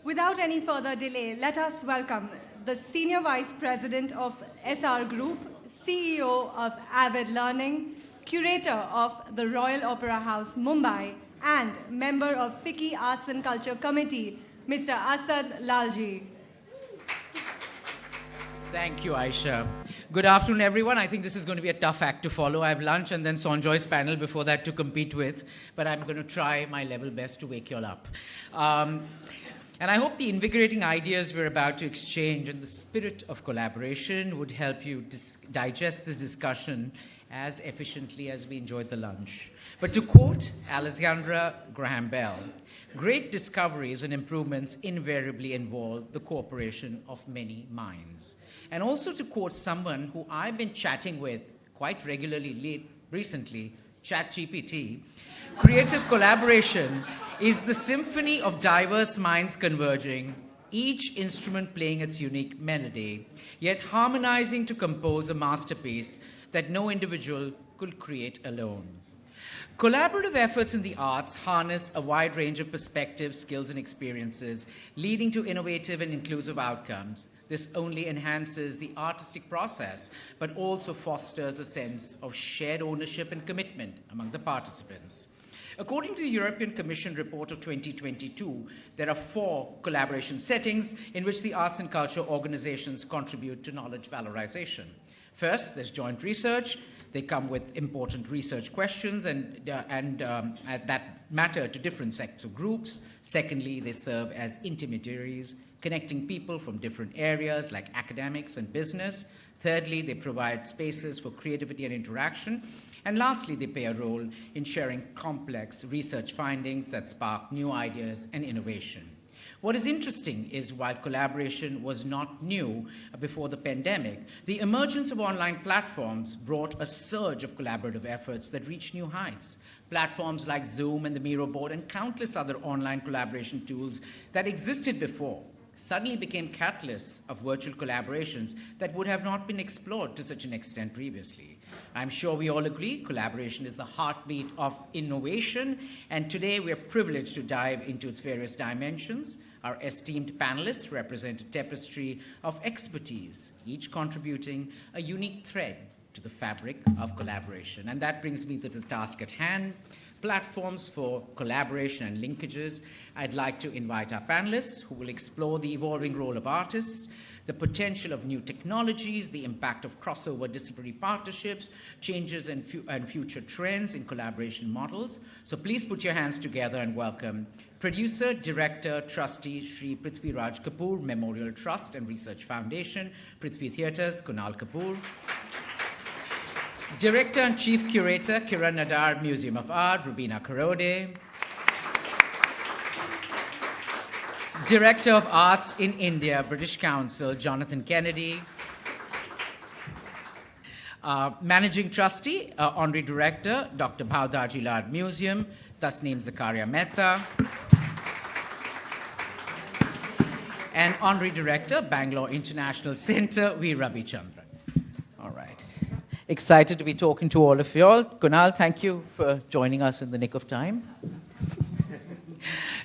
Without any further delay, let us welcome the Senior Vice President of Essar Group, CEO of Avid Learning, Curator of the Royal Opera House, Mumbai, and member of FICCI Arts and Culture Committee, Mr. Asad Lalljee. Thank you, Aisha. Good afternoon, everyone. I think this is going to be a tough act to follow. I have lunch and then Sonjoy's panel before that to compete with, but I'm going to try my level best to wake you all up. And I hope the invigorating ideas we're about to exchange and the spirit of collaboration would help you digest this discussion as efficiently as we enjoyed the lunch. But to quote Alexandra Graham Bell, great discoveries and improvements invariably involve the cooperation of many minds. And also to quote someone who I've been chatting with quite regularly recently, ChatGPT, creative collaboration is the symphony of diverse minds converging, each instrument playing its unique melody, yet harmonizing to compose a masterpiece that no individual could create alone. Collaborative efforts in the arts harness a wide range of perspectives, skills, and experiences, leading to innovative and inclusive outcomes. This only enhances the artistic process, but also fosters a sense of shared ownership and commitment among the participants. According to the European Commission report of 2022, there are 4 collaboration settings in which the arts and culture organizations contribute to knowledge valorization. First, there's joint research. They come with important research questions and that matter to different sector groups. Secondly, they serve as intermediaries, connecting people from different areas like academics and business. Thirdly, they provide spaces for creativity and interaction. And lastly, they play a role in sharing complex research findings that spark new ideas and innovation. What is interesting is while collaboration was not new before the pandemic, the emergence of online platforms brought a surge of collaborative efforts that reached new heights. Platforms like Zoom and the Miro board and countless other online collaboration tools that existed before suddenly became catalysts of virtual collaborations that would have not been explored to such an extent previously. I'm sure we all agree collaboration is the heartbeat of innovation, and today we are privileged to dive into its various dimensions. Our esteemed panelists represent a tapestry of expertise, each contributing a unique thread to the fabric of collaboration. And that brings me to the task at hand, platforms for collaboration and linkages. I'd like to invite our panelists who will explore the evolving role of artists, the potential of new technologies, the impact of crossover disciplinary partnerships, changes and future trends in collaboration models. So please put your hands together and welcome Producer, Director, Trustee, Shri Prithviraj Kapoor, Memorial Trust and Research Foundation, Prithvi Theatres, Kunal Kapoor. Director and Chief Curator, Kiran Nadar, Museum of Art, Roobina Karode. Director of Arts in India, British Council, Jonathan Kennedy. Managing Trustee, Honorary Director, Dr. Bhau Daji Art Museum, Tasneem Zakaria Mehta. And Honorary Director, Bangalore International Center, V. Ravichandar. All right. Excited to be talking to all of you all. Kunal, thank you for joining us in the nick of time.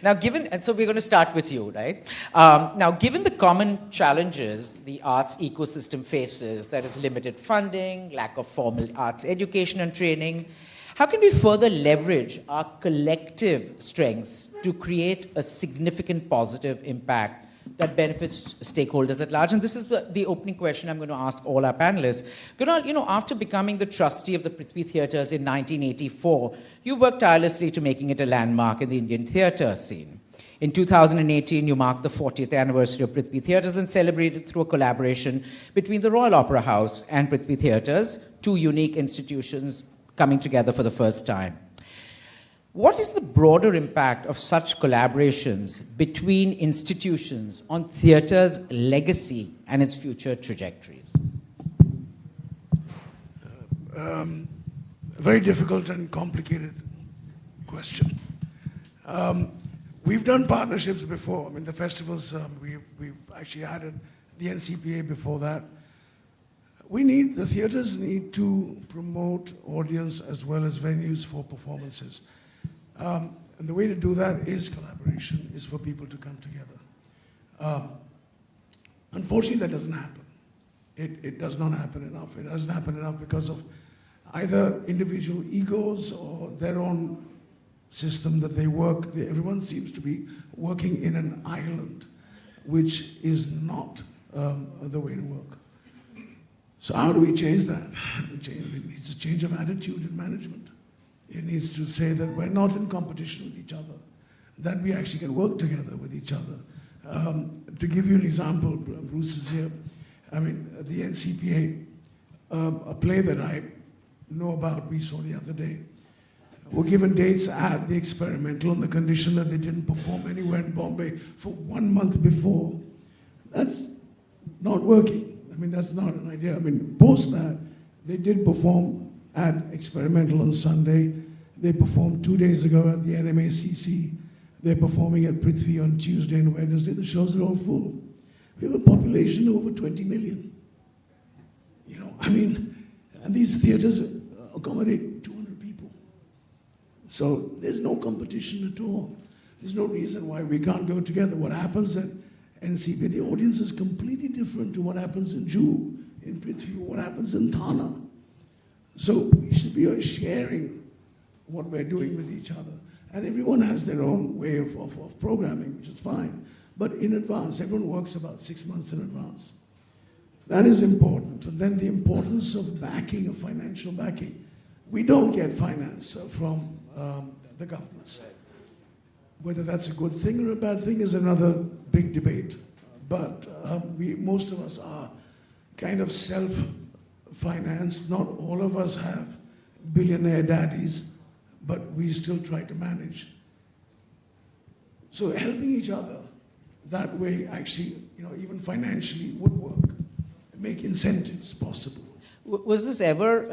Now, and so we're going to start with you, right? Now, given the common challenges the arts ecosystem faces, that is limited funding, lack of formal arts education and training, how can we further leverage our collective strengths to create a significant positive impact that benefits stakeholders at large? And this is the opening question I'm going to ask all our panelists. Kunal, after becoming the trustee of the Prithvi Theatres in 1984, you worked tirelessly to making it a landmark in the Indian theatre scene. In 2018, you marked the 40th anniversary of Prithvi Theatres and celebrated through a collaboration between the Royal Opera House and Prithvi Theatres, 2 unique institutions coming together for the first time. What is the broader impact of such collaborations between institutions on theatre's legacy and its future trajectories? Very difficult and complicated question. We've done partnerships before. I mean, the festivals, we've actually had the NCPA before that. The theaters need to promote audience as well as venues for performances. And the way to do that is collaboration, is for people to come together. Unfortunately, that doesn't happen. It does not happen enough. It doesn't happen enough because of either individual egos or their own system that they work. Everyone seems to be working in an island, which is not the way to work. So how do we change that? It needs a change of attitude in management. It needs to say that we're not in competition with each other, that we actually can work together with each other. To give you an example, Bruce is here. I mean, the NCPA, a play that I know about, we saw the other day, were given dates at the experimental on the condition that they didn't perform anywhere in Bombay for 1 month before. That's not working. I mean, that's not an idea. I mean, post that, they did perform at experimental on Sunday. They performed 2 days ago at the NMACC. They're performing at Prithvi on Tuesday and Wednesday. The shows are all full. We have a population of over 20 million. You know, I mean, and these theaters accommodate 200 people. So there's no competition at all. There's no reason why we can't go together. What happens at NCP, the audience is completely different to what happens in Juhu, in Prithvi, what happens in Thana. So we should be sharing what we're doing with each other. And everyone has their own way of programming, which is fine. But in advance, everyone works about 6 months in advance. That is important. And then the importance of backing, of financial backing. We don't get finance from the governments. Whether that's a good thing or a bad thing is another big debate. But most of us are kind of self-financed. Not all of us have billionaire daddies, but we still try to manage. So helping each other that way actually, you know, even financially would work, make incentives possible. Was this ever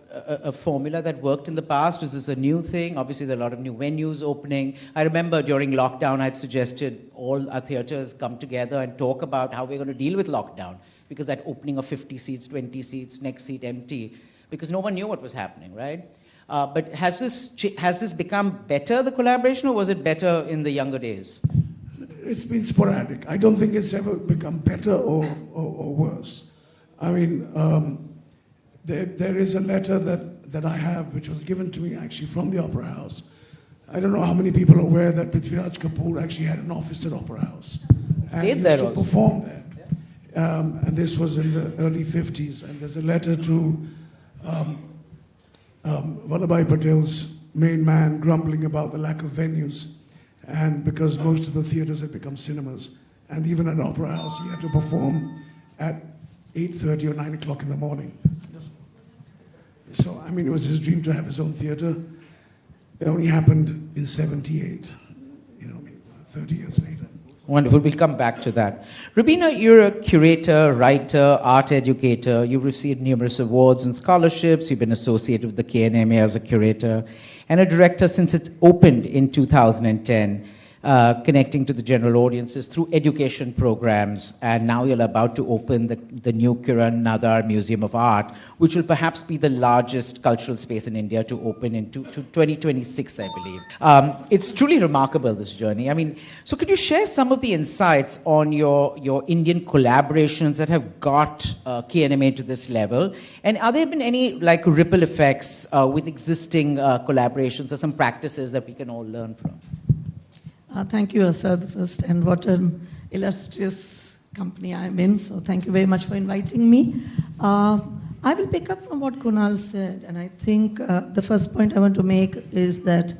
a formula that worked in the past? Is this a new thing? Obviously, there are a lot of new venues opening. I remember during lockdown, I'd suggested all our theatres come together and talk about how we're going to deal with lockdown, because that opening of 50 seats, 20 seats, next seat empty, because no one knew what was happening, right? But has this become better, the collaboration, or was it better in the younger days? It's been sporadic. I don't think it's ever become better or worse. I mean, there is a letter that I have, which was given to me actually from the Opera House. I don't know how many people are aware that Prithviraj Kapoor actually had an office at Opera House. Stayed there also. Performed there. And this was in the early 50s. And there's a letter to Vallabhbhai Patel's main man grumbling about the lack of venues. And because most of the theatres had become cinemas. And even at Opera House, he had to perform at 8:30 or 9 o'clock in the morning. So, I mean, it was his dream to have his own theatre. It only happened in 78, 30 years later. Wonderful. We'll come back to that. Roobina, you're a curator, writer, art educator. You've received numerous awards and scholarships. You've been associated with the KNMA as a curator and a director since it's opened in 2010. Connecting to the general audiences through education programs, and now you're about to open the new Kiran Nadar Museum of Art, which will perhaps be the largest cultural space in India to open in 2026, I believe. It's truly remarkable, this journey. I mean, so could you share some of the insights on your Indian collaborations that have got KNMA to this level? And are there been any ripple effects with existing collaborations or some practices that we can all learn from? Thank you, Asad, first, and what an illustrious company I'm in, so thank you very much for inviting me. I will pick up from what Kunal said, and I think the first point I want to make is that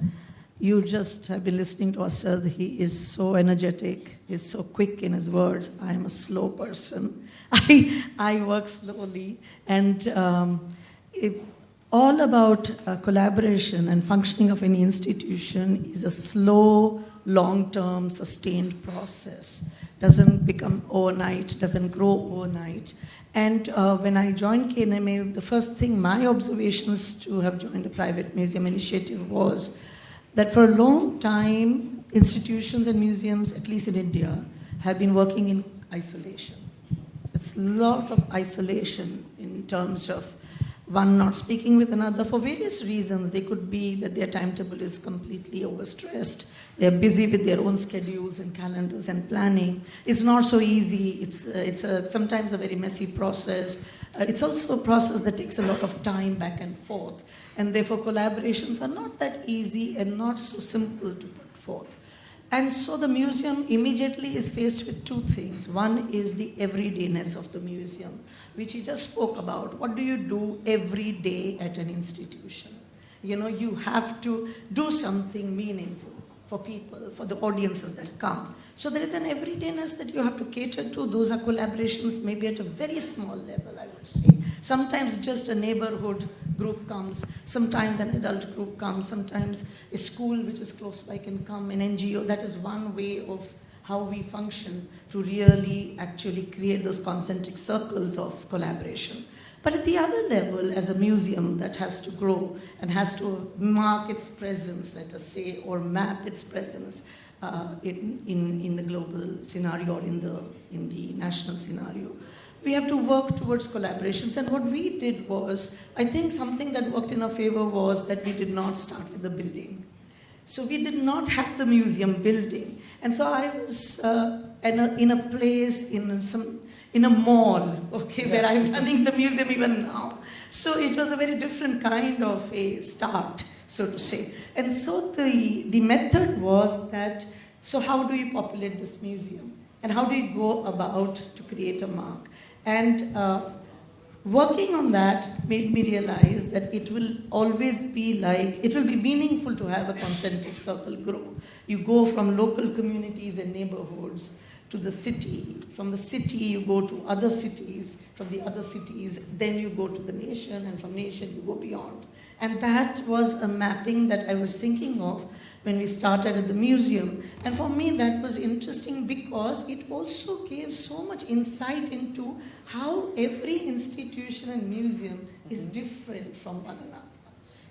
you just have been listening to Asad. He is so energetic, he's so quick in his words. I am a slow person. I work slowly, and all about collaboration and functioning of any institution is a slow, long-term, sustained process. Doesn't become overnight, doesn't grow overnight. And when I joined KNMA, the first thing, my observations to have joined a private museum initiative was that for a long time, institutions and museums, at least in India, have been working in isolation. It's a lot of isolation in terms of one not speaking with another for various reasons. They could be that their timetable is completely overstressed. They're busy with their own schedules and calendars and planning. It's not so easy. It's sometimes a very messy process. It's also a process that takes a lot of time back and forth. And therefore, collaborations are not that easy and not so simple to put forth. And so the museum immediately is faced with two things. One is the everydayness of the museum, which he just spoke about. What do you do every day at an institution? You know, you have to do something meaningful for people, for the audiences that come. So there is an everydayness that you have to cater to. Those are collaborations maybe at a very small level, I would say. Sometimes just a neighborhood group comes, sometimes an adult group comes, sometimes a school which is close by can come, an NGO. That is one way of how we function to really actually create those concentric circles of collaboration. But at the other level, as a museum that has to grow and has to mark its presence, let us say, or map its presence in the global scenario or in the national scenario, we have to work towards collaborations. And what we did was, I think something that worked in our favor was that we did not start with the building. So we did not have the museum building. And so I was in a place, in a mall, okay, where I'm running the museum even now. So it was a very different kind of a start, so to say. And so the method was that, so how do you populate this museum? And how do you go about to create a mark? And working on that made me realize that it will always be like, it will be meaningful to have a concentric circle grow. You go from local communities and neighborhoods to the city. From the city, you go to other cities. From the other cities, then you go to the nation, and from nation, you go beyond. And that was a mapping that I was thinking of when we started at the museum. And for me, that was interesting because it also gave so much insight into how every institution and museum is different from one another.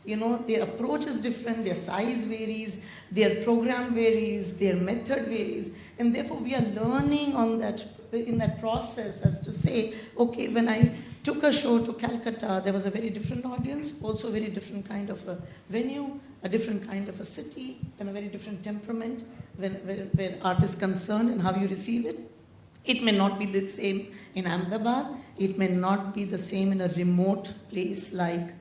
You know, their approach is different, their size varies, their program varies, their method varies, and therefore we are learning on that, in that process as to say, okay, when I took a show to Calcutta, there was a very different audience, also a very different kind of a venue, a different kind of a city, and a very different temperament where art is concerned and how you receive it. It may not be the same in Ahmedabad, it may not be the same in a remote place like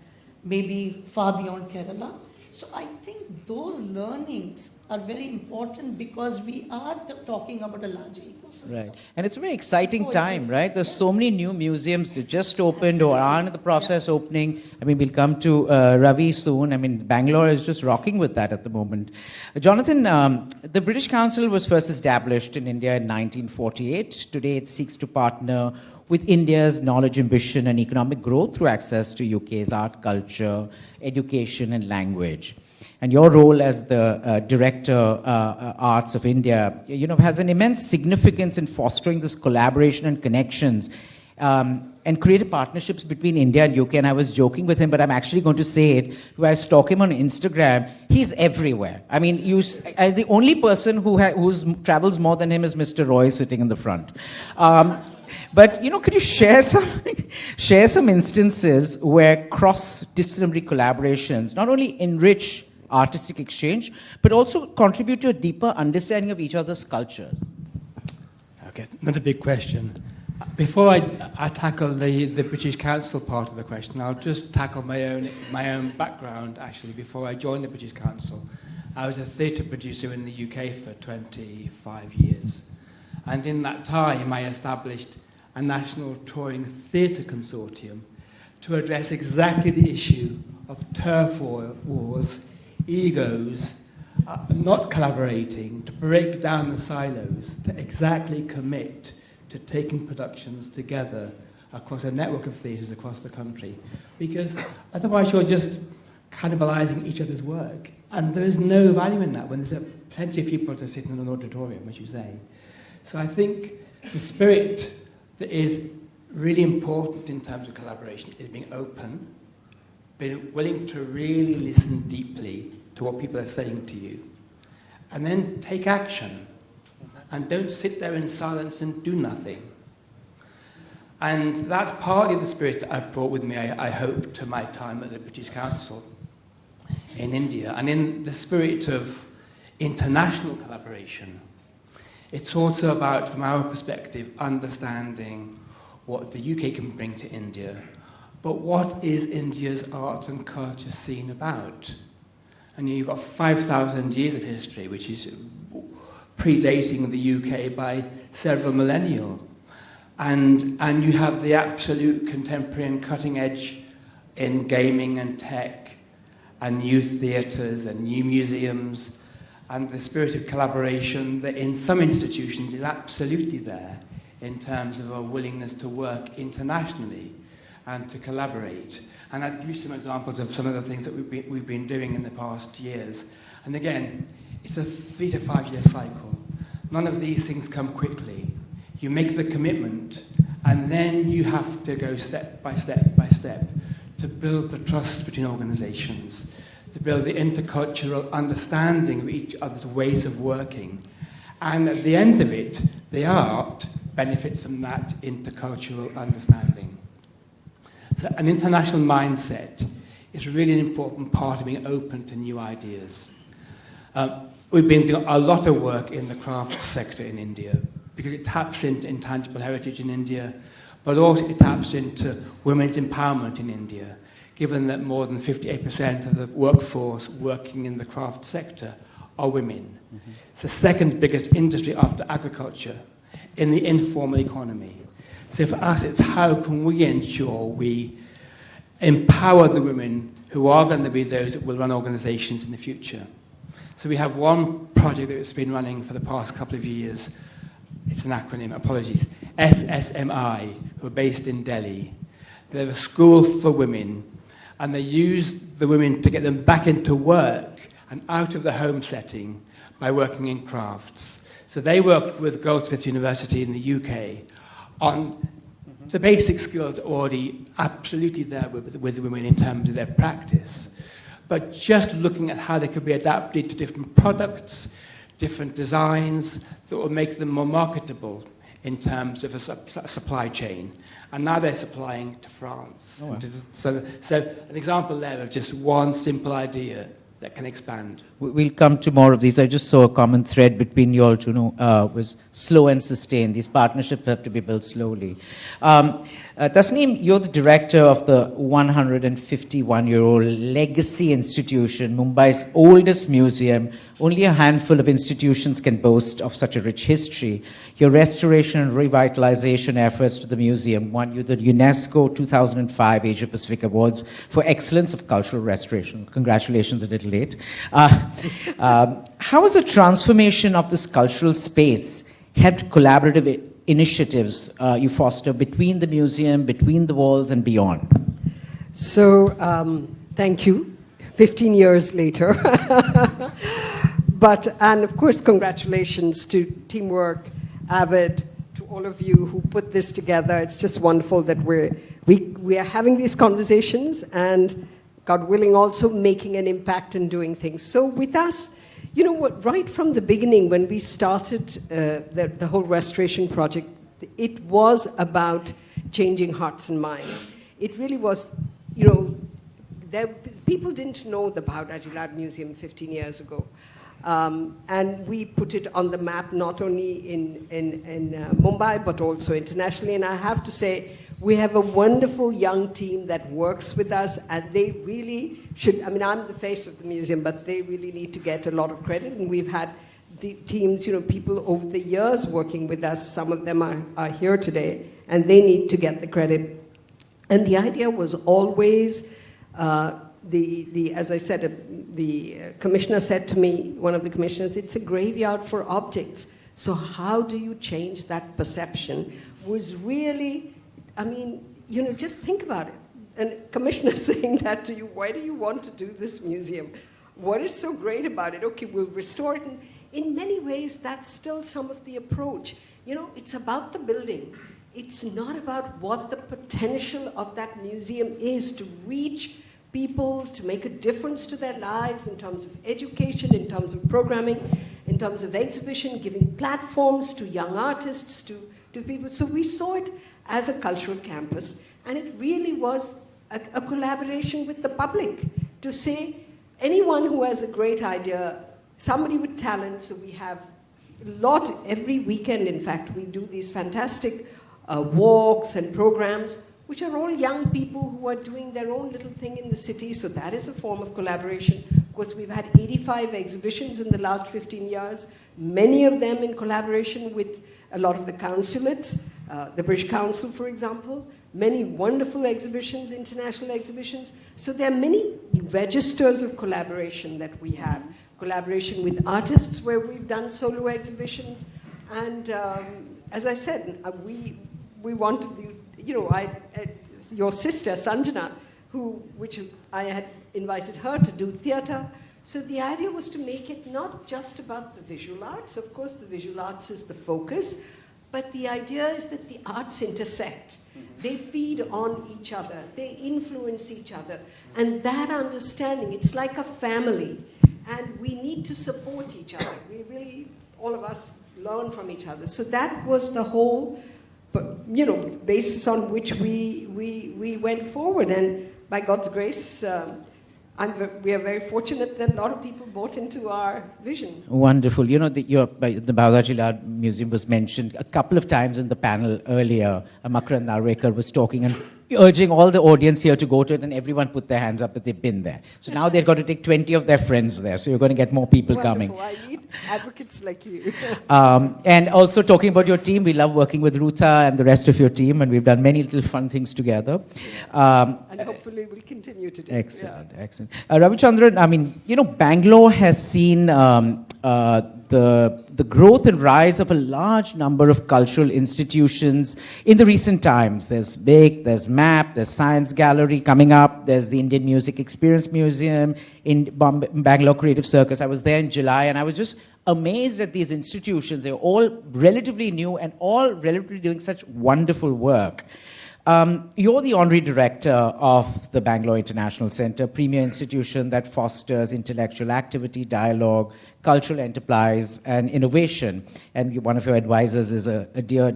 maybe far beyond Kerala. So I think those learnings are very important because we are talking about a larger ecosystem. Right. And it's a very exciting time, right? There's so many new museums that just opened or are in the process opening. I mean, we'll come to Ravi soon. I mean, Bangalore is just rocking with that at the moment. Jonathan, the British Council was first established in India in 1948. Today it seeks to partner with India's knowledge, ambition, and economic growth through access to UK's art, culture, education, and language. And your role as the Director Arts of India, you know, has an immense significance in fostering this collaboration and connections and creative partnerships between India and UK. And I was joking with him, but I'm actually going to say it. I stalk him on Instagram. He's everywhere. I mean, the only person who travels more than him is Mr. Roy sitting in the front. But, you know, could you share some instances where cross-disciplinary collaborations not only enrich artistic exchange, but also contribute to a deeper understanding of each other's cultures? Okay, another big question. Before I tackle the British Council part of the question, I'll just tackle my own background, actually. Before I joined the British Council, I was a theatre producer in the UK for 25 years. And in that time, I established a national touring theatre consortium to address exactly the issue of turf wars, egos, not collaborating, to break down the silos, to exactly commit to taking productions together across a network of theatres across the country. Because otherwise you're just cannibalising each other's work. And there is no value in that when there's plenty of people to sit in an auditorium, as you say. So I think the spirit that is really important in terms of collaboration is being open, being willing to really listen deeply to what people are saying to you, and then take action, and don't sit there in silence and do nothing. And that's partly the spirit that I've brought with me, I hope, to my time at the British Council in India. And in the spirit of international collaboration, it's also about, from our perspective, understanding what the UK can bring to India, but what is India's arts and culture scene about? And you've got 5,000 years of history, which is predating the UK by several millennia. And you have the absolute contemporary and cutting edge in gaming and tech and new theatres and new museums, and the spirit of collaboration that in some institutions is absolutely there in terms of a willingness to work internationally and to collaborate. And I'd give you some examples of some of the things that we've been doing in the past years. And again, it's a 3 to 5 year cycle. None of these things come quickly. You make the commitment, and then you have to go step by step by step to build the trust between organizations, to build the intercultural understanding of each other's ways of working. And at the end of it, the art benefits from that intercultural understanding. So an international mindset is really an important part of being open to new ideas. We've been doing a lot of work in the crafts sector in India because it taps into intangible heritage in India, but also it taps into women's empowerment in India, given that more than 58% of the workforce working in the craft sector are women. Mm-hmm. It's the second biggest industry after agriculture in the informal economy. So for us, it's how can we ensure we empower the women who are going to be those that will run organizations in the future. So we have one project that's been running for the past couple of years. It's an acronym, apologies. SSMI, who are based in Delhi. They're a school for women, and they use the women to get them back into work and out of the home setting by working in crafts. So they work with Goldsmiths University in the UK on the basic skills already absolutely there with the women in terms of their practice. But just looking at how they could be adapted to different products, different designs that will make them more marketable in terms of a supply chain. And now they're supplying to France. Oh, wow. So an example there of just one simple idea that can expand. We'll come to more of these. I just saw a common thread between you all to was slow and sustain. These partnerships have to be built slowly. Tasneem, you're the director of the 151-year-old legacy institution, Mumbai's oldest museum. Only a handful of institutions can boast of such a rich history. Your restoration and revitalization efforts to the museum won you the UNESCO 2005 Asia Pacific Awards for Excellence of Cultural Restoration. Congratulations, a little late. How has the transformation of this cultural space helped collaborative initiatives you foster between the museum, between the walls, and beyond? So, thank you. 15 years later. And of course, congratulations to Teamwork, Avid, to all of you who put this together. It's just wonderful that we are having these conversations and, God willing, also making an impact and doing things. So with us, you know what, right from the beginning when we started the whole restoration project, it was about changing hearts and minds. It really was, you know, people didn't know the Bhau Daji Museum 15 years ago. And we put it on the map not only in Mumbai, but also internationally. And I have to say, we have a wonderful young team that works with us, and they really should, I mean, I'm the face of the museum, but they really need to get a lot of credit. And we've had the teams, you know, people over the years working with us. Some of them are here today, and they need to get the credit. And the idea was always, as I said, the commissioner said to me, one of the commissioners, it's a graveyard for objects. So how do you change that perception? Was really, I mean, you know, just think about it. And commissioner saying that to you, why do you want to do this museum? What is so great about it? Okay, we'll restore it. And in many ways, that's still some of the approach. You know, it's about the building. It's not about what the potential of that museum is to reach people, to make a difference to their lives in terms of education, in terms of programming, in terms of exhibition, giving platforms to young artists, to people. So we saw it as a cultural campus. And it really was a collaboration with the public to say, anyone who has a great idea, somebody with talent, so we have a lot every weekend, in fact, we do these fantastic walks and programs, which are all young people who are doing their own little thing in the city, so that is a form of collaboration. Of course, we've had 85 exhibitions in the last 15 years, many of them in collaboration with a lot of the consulates, the British Council, for example, many wonderful exhibitions, international exhibitions. So there are many registers of collaboration that we have. Collaboration with artists where we've done solo exhibitions. And as I said, we wanted your sister, Sanjana, which I had invited her to do theatre. So the idea was to make it not just about the visual arts. Of course, the visual arts is the focus, but the idea is that the arts intersect. They feed on each other. They influence each other. And that understanding, it's like a family. And we need to support each other. We really, all of us, learn from each other. So that was the whole, basis on which we went forward. And by God's grace, we are very fortunate that a lot of people bought into our vision. Wonderful. The Bhau Lal Museum was mentioned a couple of times in the panel earlier. Makran Narwekar was talking and urging all the audience here to go to it, and everyone put their hands up that they've been there. So now they've got to take 20 of their friends there, so you're going to get more people coming. I need advocates like you. And also talking about your team, we love working with Ruta and the rest of your team, and we've done many little fun things together. And hopefully we'll continue to do. Excellent, excellent. Ravichandar, Bangalore has seen the growth and rise of a large number of cultural institutions in the recent times. There's BIC, there's MAP, there's Science Gallery coming up, there's the Indian Music Experience Museum in Bangalore Creative Circus. I was there in July and I was just amazed at these institutions. They're all relatively new and all relatively doing such wonderful work. You're the Honorary Director of the Bangalore International Centre, premier institution that fosters intellectual activity, dialogue, cultural enterprise, and innovation. And one of your advisors is a dear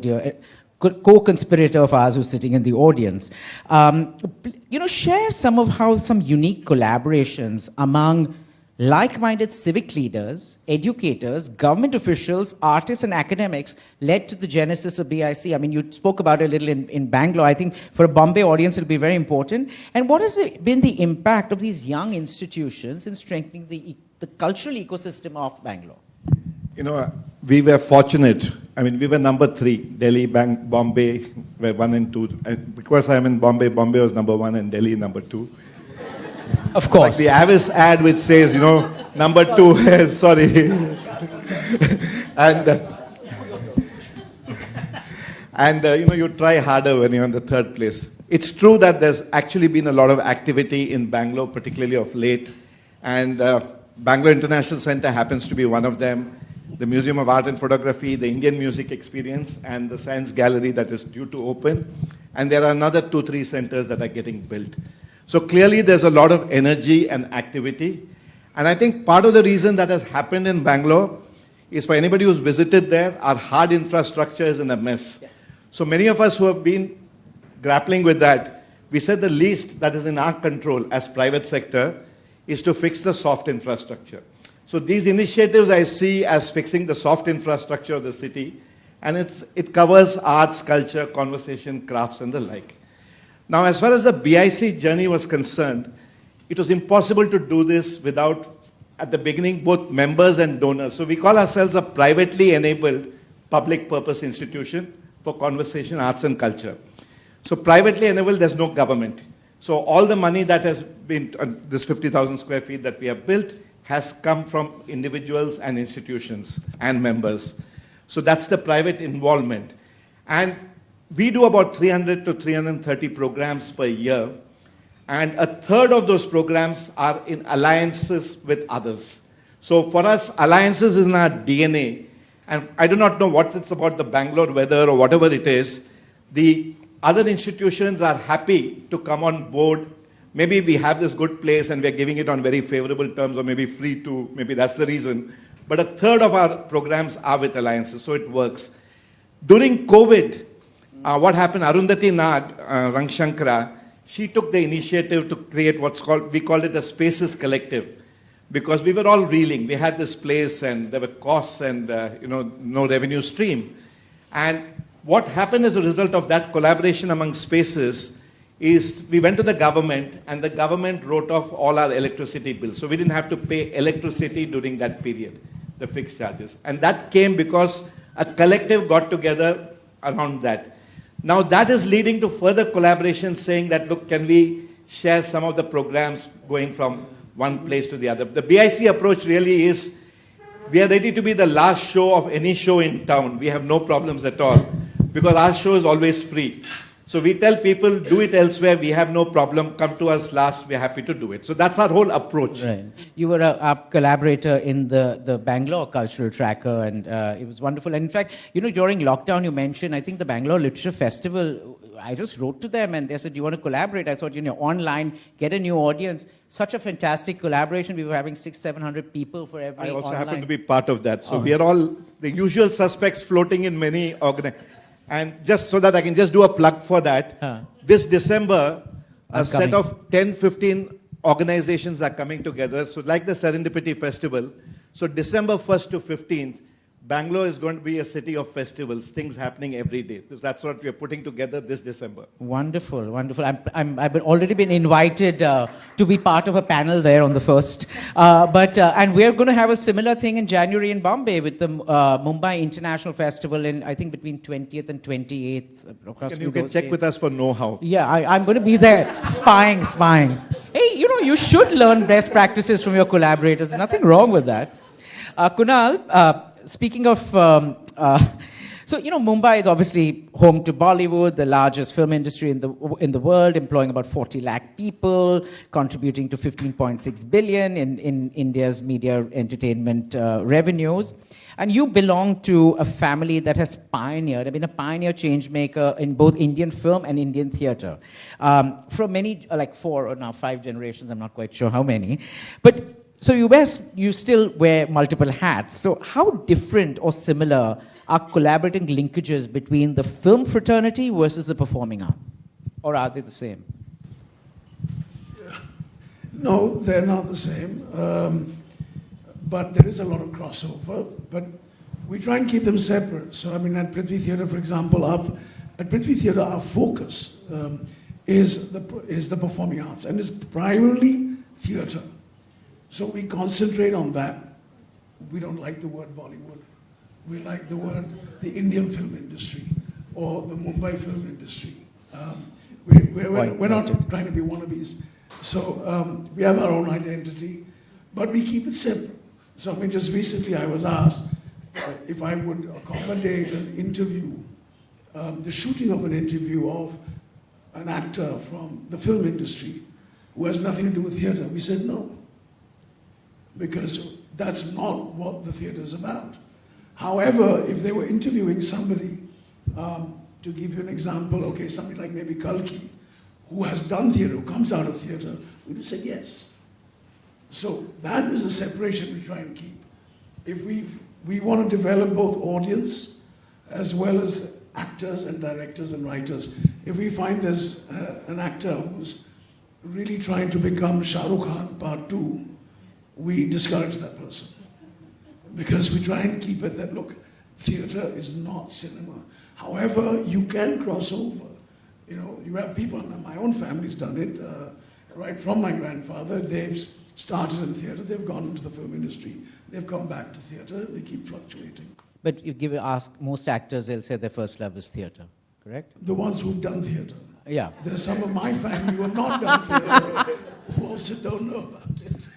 co-conspirator of ours who's sitting in the audience. Share some of how some unique collaborations among like-minded civic leaders, educators, government officials, artists, and academics led to the genesis of BIC. I mean, you spoke about it a little in Bangalore. I think for a Bombay audience, it'll be very important. And what has been the impact of these young institutions in strengthening the cultural ecosystem of Bangalore? We were fortunate. We were number 3. Delhi, Bombay were 1 and 2. And because I'm in Bombay, Bombay was number 1 and Delhi number 2. Of course. Like the Avid ad which says, number 2, sorry. You try harder when you're in the 3rd place. It's true that there's actually been a lot of activity in Bangalore, particularly of late. And Bangalore International Centre happens to be one of them. The Museum of Art and Photography, the Indian Music Experience, and the Science Gallery that is due to open. And there are another 2-3 centers that are getting built. So clearly there's a lot of energy and activity. And I think part of the reason that has happened in Bangalore is, for anybody who's visited there, our hard infrastructure is in a mess. Yeah. So many of us who have been grappling with that, we said the least that is in our control as private sector is to fix the soft infrastructure. So these initiatives I see as fixing the soft infrastructure of the city, and it covers arts, culture, conversation, crafts, and the like. Now, as far as the BIC journey was concerned, it was impossible to do this without, at the beginning, both members and donors. So we call ourselves a privately enabled public purpose institution for conversation, arts, and culture. So privately enabled, there's no government. So all the money that has been, this 50,000 square feet that we have built, has come from individuals and institutions and members. So that's the private involvement. And we do about 300 to 330 programs per year, and a third of those programs are in alliances with others. So for us, alliances is in our DNA, and I do not know what it's about the Bangalore weather or whatever it is. The other institutions are happy to come on board. Maybe we have this good place and we're giving it on very favorable terms, or maybe free too, maybe that's the reason. But a third of our programs are with alliances, so it works. During COVID, what happened, Arundhati Nag, Rangshankara, she took the initiative to create we called it a Spaces Collective. Because we were all reeling. We had this place and there were costs and no revenue stream. And what happened as a result of that collaboration among spaces is we went to the government and the government wrote off all our electricity bills. So we didn't have to pay electricity during that period, the fixed charges. And that came because a collective got together around that. Now that is leading to further collaboration saying that, look, can we share some of the programs going from one place to the other. The BIC approach really is, we are ready to be the last show of any show in town. We have no problems at all because our show is always free. So we tell people, do it elsewhere. We have no problem. Come to us last. We're happy to do it. So that's our whole approach. Right. You were a collaborator in the Bangalore Cultural Tracker, and it was wonderful. And in fact, during lockdown, you mentioned, I think the Bangalore Literature Festival, I just wrote to them and they said, do you want to collaborate? I thought, online, get a new audience. Such a fantastic collaboration. We were having 600-700 people for every I also online. happen to be part of that. So we are all the usual suspects floating in many organizations. And just so that I can just do a plug for that, this December, a set of 10-15 organizations are coming together. So like the Serendipity Festival, so December 1st to 15th, Bangalore is going to be a city of festivals, things happening every day. So that's what we are putting together this December. Wonderful, wonderful. I've already been invited to be part of a panel there on the 1st. And we're going to have a similar thing in January in Bombay with the Mumbai International Festival in, I think, between 20th and 28th. You can check with us for know-how. Yeah, I'm going to be there, spying. Hey, you should learn best practices from your collaborators. There's nothing wrong with that. Kunal, speaking of, Mumbai is obviously home to Bollywood, the largest film industry in the world, employing about 40 lakh people, contributing to 15.6 billion in India's media entertainment revenues. And you belong to a family that has been a pioneer change maker in both Indian film and Indian theatre. From many, like 4 or now 5 generations, I'm not quite sure how many. But so you still wear multiple hats. So how different or similar are collaborating linkages between the film fraternity versus the performing arts? Or are they the same? No, they're not the same. But there is a lot of crossover. But we try and keep them separate. So, at Prithvi Theatre, for example, our focus is the performing arts. And it's primarily theatre. So we concentrate on that. We don't like the word Bollywood. We like the word the Indian film industry or the Mumbai film industry. We're not trying to be wannabes. So we have our own identity, but we keep it separate. So just recently I was asked if I would accommodate an interview, the shooting of an interview of an actor from the film industry who has nothing to do with theatre. We said no. Because that's not what the theatre is about. However, if they were interviewing somebody, to give you an example, somebody like maybe Kalki, who has done theatre, who comes out of theatre, we would say yes. So that is a separation we try and keep. If we want to develop both audience as well as actors and directors and writers. If we find there's an actor who's really trying to become Shah Rukh Khan Part 2, we discourage that person. Because we try and keep it that, look, theatre is not cinema. However, you can cross over. You have people, my own family's done it, right from my grandfather. They've started in theatre, they've gone into the film industry, they've come back to theatre, they keep fluctuating. But ask most actors, they'll say their first love is theatre, correct? The ones who've done theatre. Yeah. There's some of my family who have not done theatre, who also don't know about it.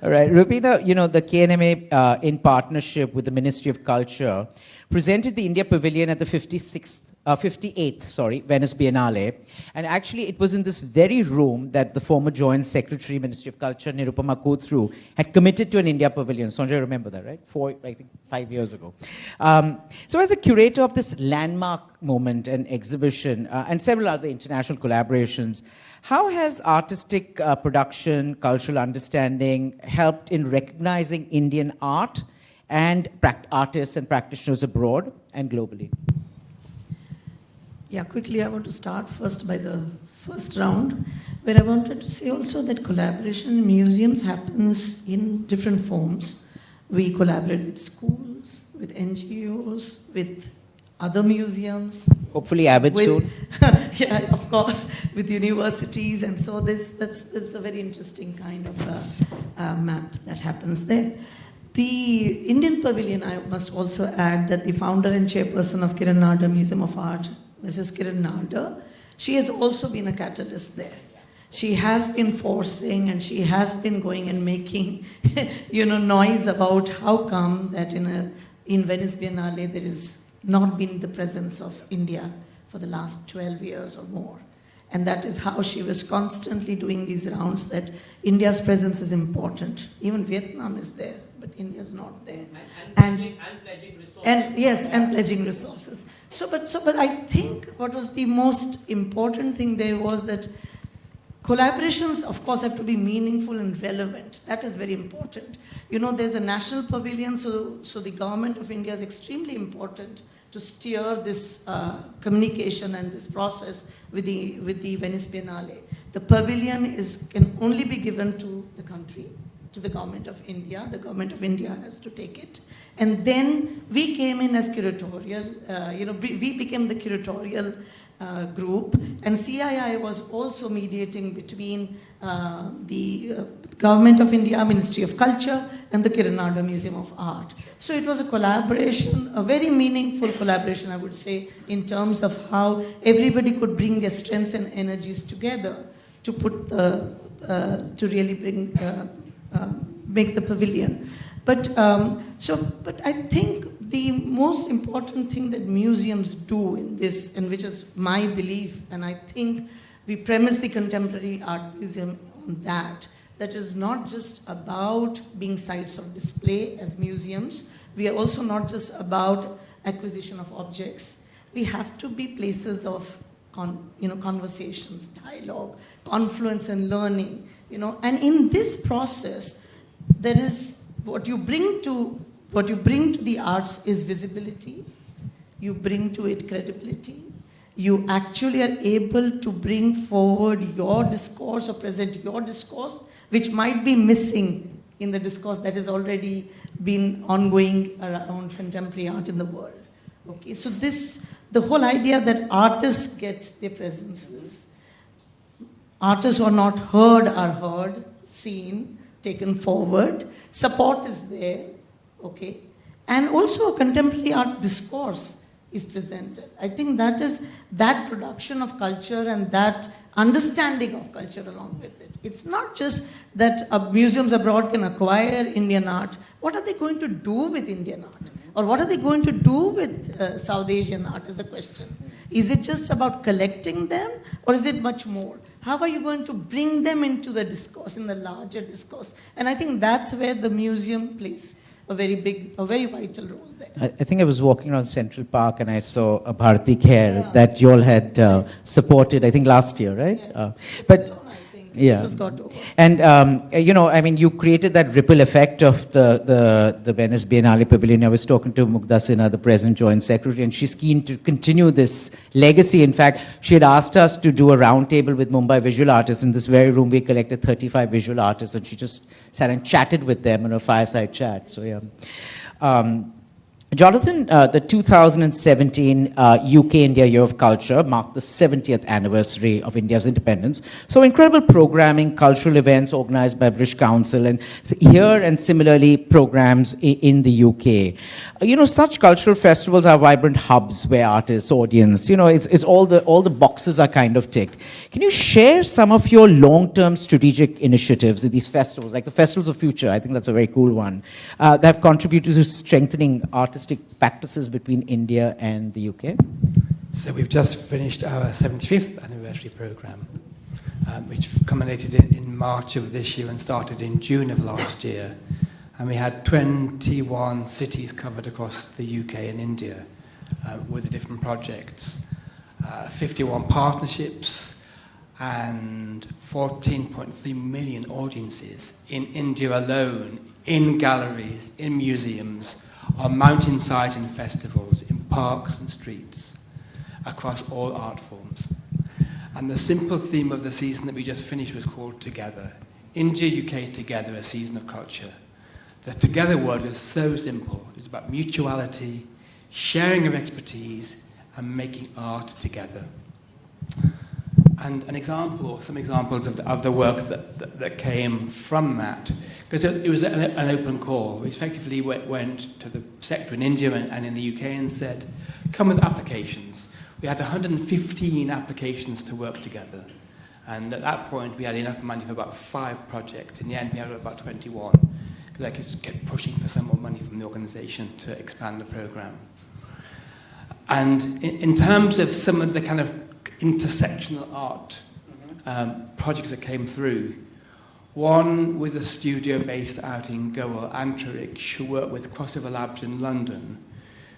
All right, Roobina, the KNMA, in partnership with the Ministry of Culture, presented the India Pavilion at the 58th Venice Biennale. And actually, it was in this very room that the former Joint Secretary, Ministry of Culture, Nirupama Kothuru, had committed to an India Pavilion. Sanjay, remember that, right? 5 years ago. So as a curator of this landmark moment and exhibition, and several other international collaborations, how has artistic production, cultural understanding helped in recognizing Indian art and artists and practitioners abroad and globally? Yeah, quickly, I want to start first by the first round, where I wanted to say also that collaboration in museums happens in different forms. We collaborate with schools, with NGOs, with other museums. Hopefully Avid soon. Yeah, of course, with universities. And so that's a very interesting kind of map that happens there. The Indian Pavilion, I must also add that the founder and chairperson of Kiran Nadar Museum of Art, Mrs. Kiran Nadar, she has also been a catalyst there. She has been forcing and she has been going and making, noise about how come that in Venice Biennale there is not been the presence of India for the last 12 years or more. And that is how she was constantly doing these rounds, that India's presence is important. Even Vietnam is there, but India's not there. And pledging resources. And pledging resources. But I think what was the most important thing there was that collaborations, of course, have to be meaningful and relevant. That is very important. There's a national pavilion, so the government of India is extremely important to steer this communication and this process with the Venice Biennale. The pavilion can only be given to the country, to the government of India. The government of India has to take it. And then we came in as curatorial, we became the curatorial group, and CII was also mediating between the Government of India, Ministry of Culture, and the Kiran Nadar Museum of Art. So it was a collaboration, a very meaningful collaboration, I would say, in terms of how everybody could bring their strengths and energies together to put to really make the pavilion. But I think the most important thing that museums do in this, and which is my belief, and I think we premise the Contemporary Art Museum on that is not just about being sites of display as museums. We are also not just about acquisition of objects. We have to be places of conversations, dialogue, confluence and learning. And in this process, there is what you bring to the arts is visibility. You bring to it credibility. You actually are able to bring forward your discourse or present your discourse, which might be missing in the discourse that has already been ongoing around contemporary art in the world. Okay, so the whole idea that artists get their presences, artists who are not heard are heard, seen, taken forward, support is there, okay, and also a contemporary art discourse is presented. I think that is that production of culture and that understanding of culture along with it. It's not just that museums abroad can acquire Indian art. What are they going to do with Indian art? Or what are they going to do with South Asian art is the question. Is it just about collecting them, or is it much more? How are you going to bring them into the discourse, in the larger discourse? And I think that's where the museum plays a very vital role there. I think I was walking around Central Park and I saw a Bharati Khair that you all had supported, I think last year, right? Yeah. Yeah. Just got over. And, you created that ripple effect of the Venice Biennale Pavilion. I was talking to Mugdha Sinha, the present Joint Secretary, and she's keen to continue this legacy. In fact, she had asked us to do a roundtable with Mumbai visual artists. In this very room, we collected 35 visual artists, and she just sat and chatted with them in a fireside chat. So, yeah. Jonathan, the 2017 UK-India Year of Culture marked the 70th anniversary of India's independence. So incredible programming, cultural events organized by British Council, and here and similarly programs in the UK. Such cultural festivals are vibrant hubs where artists, audience, it's all the boxes are kind of ticked. Can you share some of your long-term strategic initiatives in these festivals, like the Festivals of Future? I think that's a very cool one, that have contributed to strengthening artistic practices between India and the UK? So we've just finished our 75th anniversary programme, which culminated in March of this year and started in June of last year. And we had 21 cities covered across the UK and India with the different projects, 51 partnerships, and 14.3 million audiences in India alone, in galleries, in museums, on mountainsides and festivals, in parks and streets. across all art forms. And the simple theme of the season that we just finished was called Together. India, UK Together, a season of culture. The Together word is so simple. It's about mutuality, sharing of expertise, and making art together. And an example, or some examples of the work that came from that, because it was an open call. We effectively went to the sector in India and in the UK and said, come with applications. We had 115 applications to work together. And at that point, we had enough money for about 5 projects. In the end, we had about 21. Because I just kept pushing for some more money from the organization to expand the program. And in terms of some of the kind of intersectional art projects that came through, one with a studio based out in Goa, Antrich, who worked with Crossover Labs in London,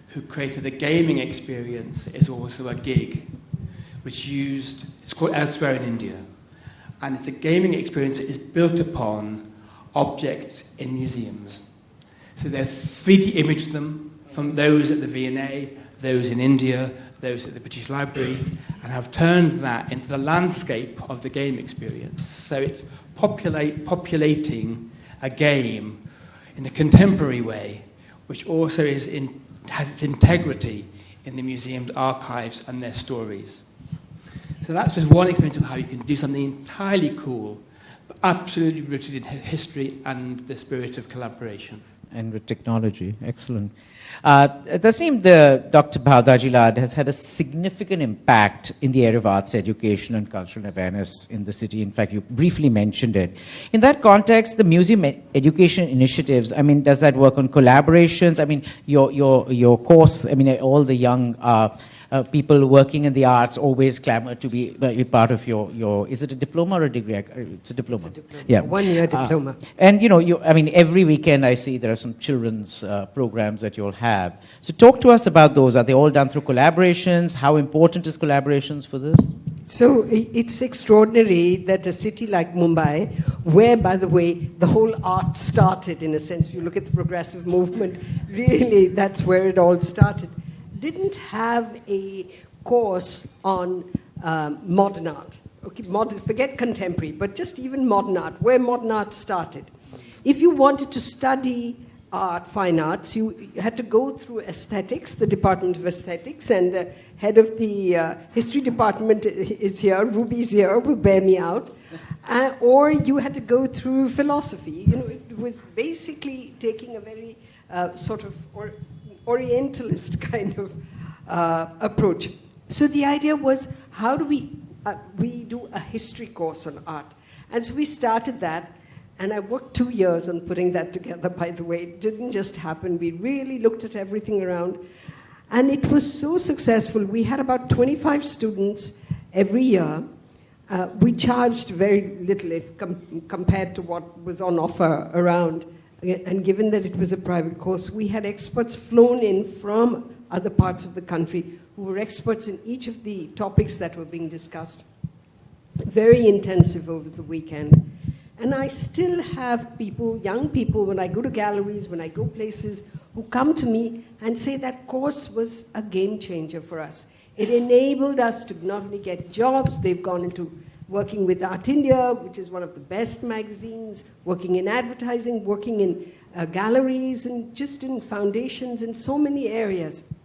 who created a gaming experience that is also a gig, which it's called Elsewhere in India. And it's a gaming experience that is built upon objects in museums. So they 3D imaged them from those at the V&A, those in India, those at the British Library, and have turned that into the landscape of the game experience. So it's populating a game in a contemporary way, which also has its integrity in the museum's archives and their stories. So that's just one experience of how you can do something entirely cool, but absolutely rooted in history and the spirit of collaboration. And with technology, excellent. Tasneem, Dr. Bhau Daji Lad has had a significant impact in the area of arts education and cultural awareness in the city. In fact, you briefly mentioned it. In that context, the museum education initiatives, I mean, does that work on collaborations? I mean, your course, I mean, all the young people working in the arts always clamor to be part of your is it a diploma or a degree? It's a diploma. It's a diploma. Yeah. 1-year diploma. And, I mean, every weekend I see there are some children's programs that you'll have. So talk to us about those. Are they all done through collaborations? How important is collaborations for this? So it's extraordinary that a city like Mumbai, where, by the way, the whole art started, in a sense, if you look at the progressive movement, really that's where it all started, didn't have a course on modern art. Okay, forget contemporary, but just even modern art, where modern art started. If you wanted to study art, fine arts, you had to go through aesthetics, the Department of Aesthetics, and the head of the history department is here, Ruby's here, will bear me out. Or you had to go through philosophy. It was basically taking a very sort of Orientalist kind of approach. So the idea was, how do we do a history course on art? And so we started that, and I worked 2 years on putting that together, by the way. It didn't just happen. We really looked at everything around. And it was so successful. We had about 25 students every year. We charged very little if compared to what was on offer around. And given that it was a private course, we had experts flown in from other parts of the country who were experts in each of the topics that were being discussed. Very intensive over the weekend. And I still have people, young people, when I go to galleries, when I go places, who come to me and say that course was a game changer for us. It enabled us to not only get jobs, they've gone into working with Art India, which is one of the best magazines, working in advertising, working in galleries, and just in foundations in so many areas.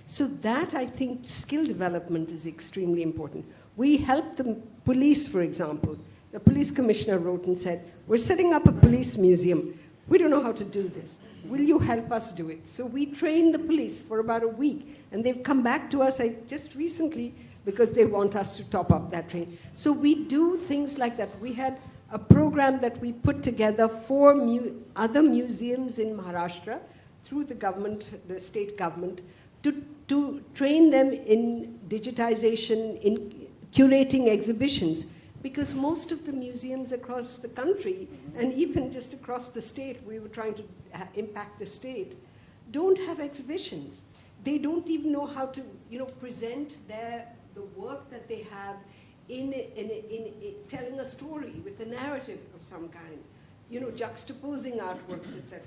So that, I think, skill development is extremely important. We help the police, for example. The police commissioner wrote and said, we're setting up a police museum. We don't know how to do this. Will you help us do it? So we trained the police for about a week, and they've come back to us just recently because they want us to top up that training. So we do things like that. We had a program that we put together for other museums in Maharashtra through the government, the state government, to train them in digitization, in curating exhibitions. Because most of the museums across the country, and even just across the state, we were trying to impact the state, don't have exhibitions. They don't even know how to, present the work that they have in telling a story with a narrative of some kind, juxtaposing artworks, etc.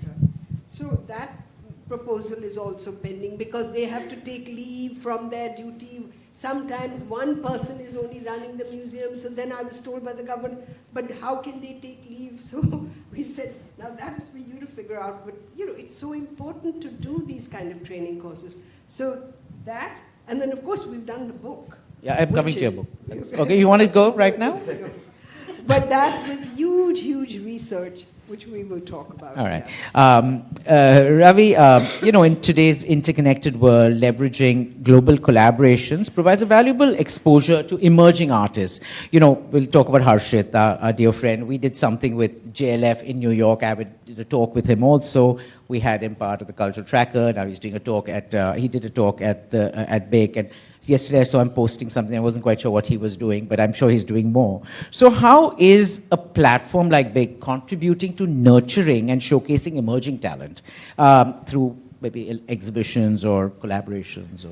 So that proposal is also pending because they have to take leave from their duty Sometimes one person is only running the museum. So then I was told by the government, but how can they take leave? So we said, now that is for you to figure out. But it's so important to do these kind of training courses. So that, and then of course we've done the book. Yeah, I'm coming to your book. Okay, you want to go right now? But that was huge, huge research, which we will talk about. All right. Ravi, in today's interconnected world, leveraging global collaborations provides a valuable exposure to emerging artists. We'll talk about Harshit, our dear friend. We did something with JLF in New York. Avid did a talk with him also. We had him part of the Cultural Tracker. Now he's doing a talk he did a talk at BIC. And yesterday I saw him posting something. I wasn't quite sure what he was doing, but I'm sure he's doing more. So how is a platform like BIC contributing to nurturing and showcasing emerging talent through maybe exhibitions or collaborations?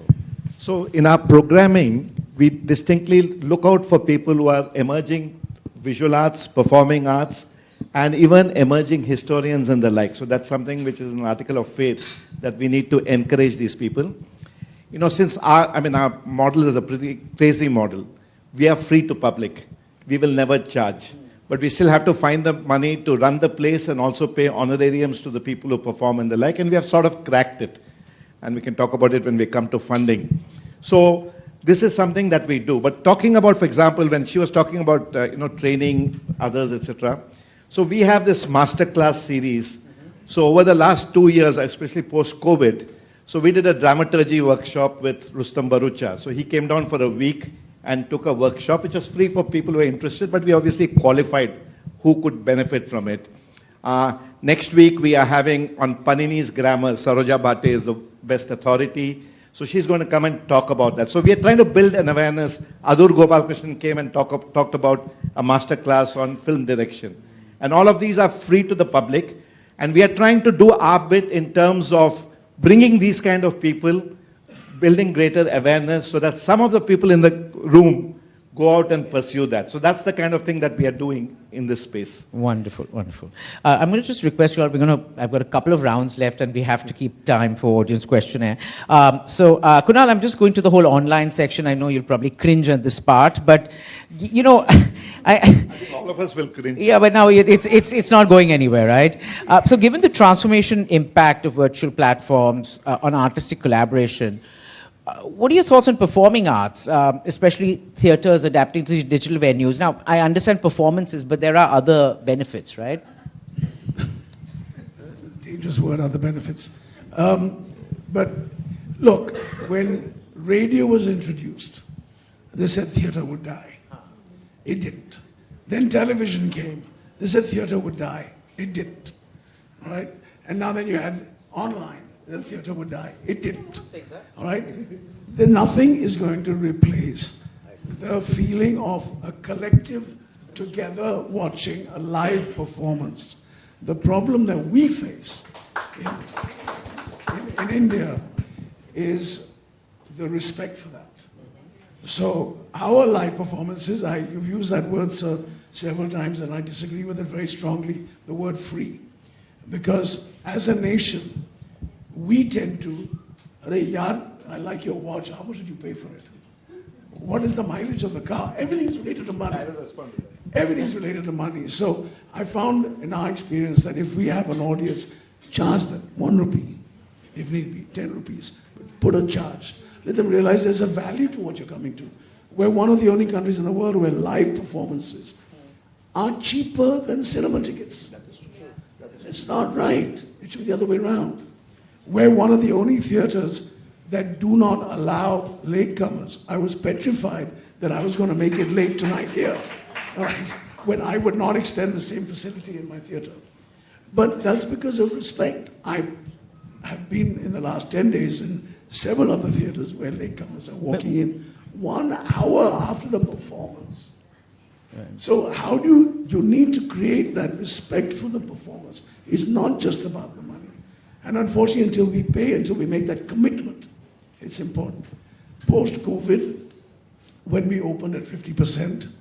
So in our programming, we distinctly look out for people who are emerging visual arts, performing arts, and even emerging historians and the like. So that's something which is an article of faith that we need to encourage these people. Since our model is a pretty crazy model, we are free to public. We will never charge. But we still have to find the money to run the place and also pay honorariums to the people who perform and the like. And we have sort of cracked it. And we can talk about it when we come to funding. So this is something that we do. But talking about, for example, when she was talking about training others, etc. So we have this masterclass series. So over the last 2 years, especially post-COVID, so we did a dramaturgy workshop with Rustam Barucha. So he came down for a week and took a workshop, which was free for people who were interested, but we obviously qualified who could benefit from it. Next week, we are having on Panini's grammar, Saroja Bhate is the best authority. So she's going to come and talk about that. So we are trying to build an awareness. Adur Gopalkrishnan came and talked about a master class on film direction. And all of these are free to the public. And we are trying to do our bit in terms of bringing these kind of people, building greater awareness so that some of the people in the room go out and pursue that. So that's the kind of thing that we are doing in this space. Wonderful, wonderful. I'm going to just request you all, I've got a couple of rounds left and we have to keep time for audience questionnaire. Kunal, I'm just going to the whole online section. I know you'll probably cringe at this part, but I think all of us will cringe. Yeah, but now it's not going anywhere, right? So given the transformation impact of virtual platforms on artistic collaboration, what are your thoughts on performing arts, especially theaters adapting to digital venues? Now, I understand performances, but there are other benefits, right? Dangerous word, other benefits. But look, when radio was introduced, they said theater would die. It didn't. Then television came. They said theater would die. It didn't. All right? And now then you had online. The theater would die. It didn't. All right? Then nothing is going to replace the feeling of a collective together watching a live performance. The problem that we face in India is the respect for that. So our live performances, you've used that word several times and I disagree with it very strongly, the word free. Because as a nation, we tend to, I like your watch, how much did you pay for it? What is the mileage of the car? Everything's related to money. Everything's related to money. So I found in our experience that if we have an audience, charge them 1 rupee, if need be, 10 rupees, put a charge. Let them realize there's a value to what you're coming to. We're one of the only countries in the world where live performances are cheaper than cinema tickets. It's not right. It should be the other way around. We're one of the only theaters that do not allow latecomers. I was petrified that I was going to make it late tonight here, all right, when I would not extend the same facility in my theater. But that's because of respect. I have been in the last 10 days in several other theaters where latecomers are walking in 1 hour after the performance. Right. So how do you need to create that respect for the performers? It's not just about the money. And unfortunately, until we pay, until we make that commitment, it's important. Post-COVID, when we opened at 50%,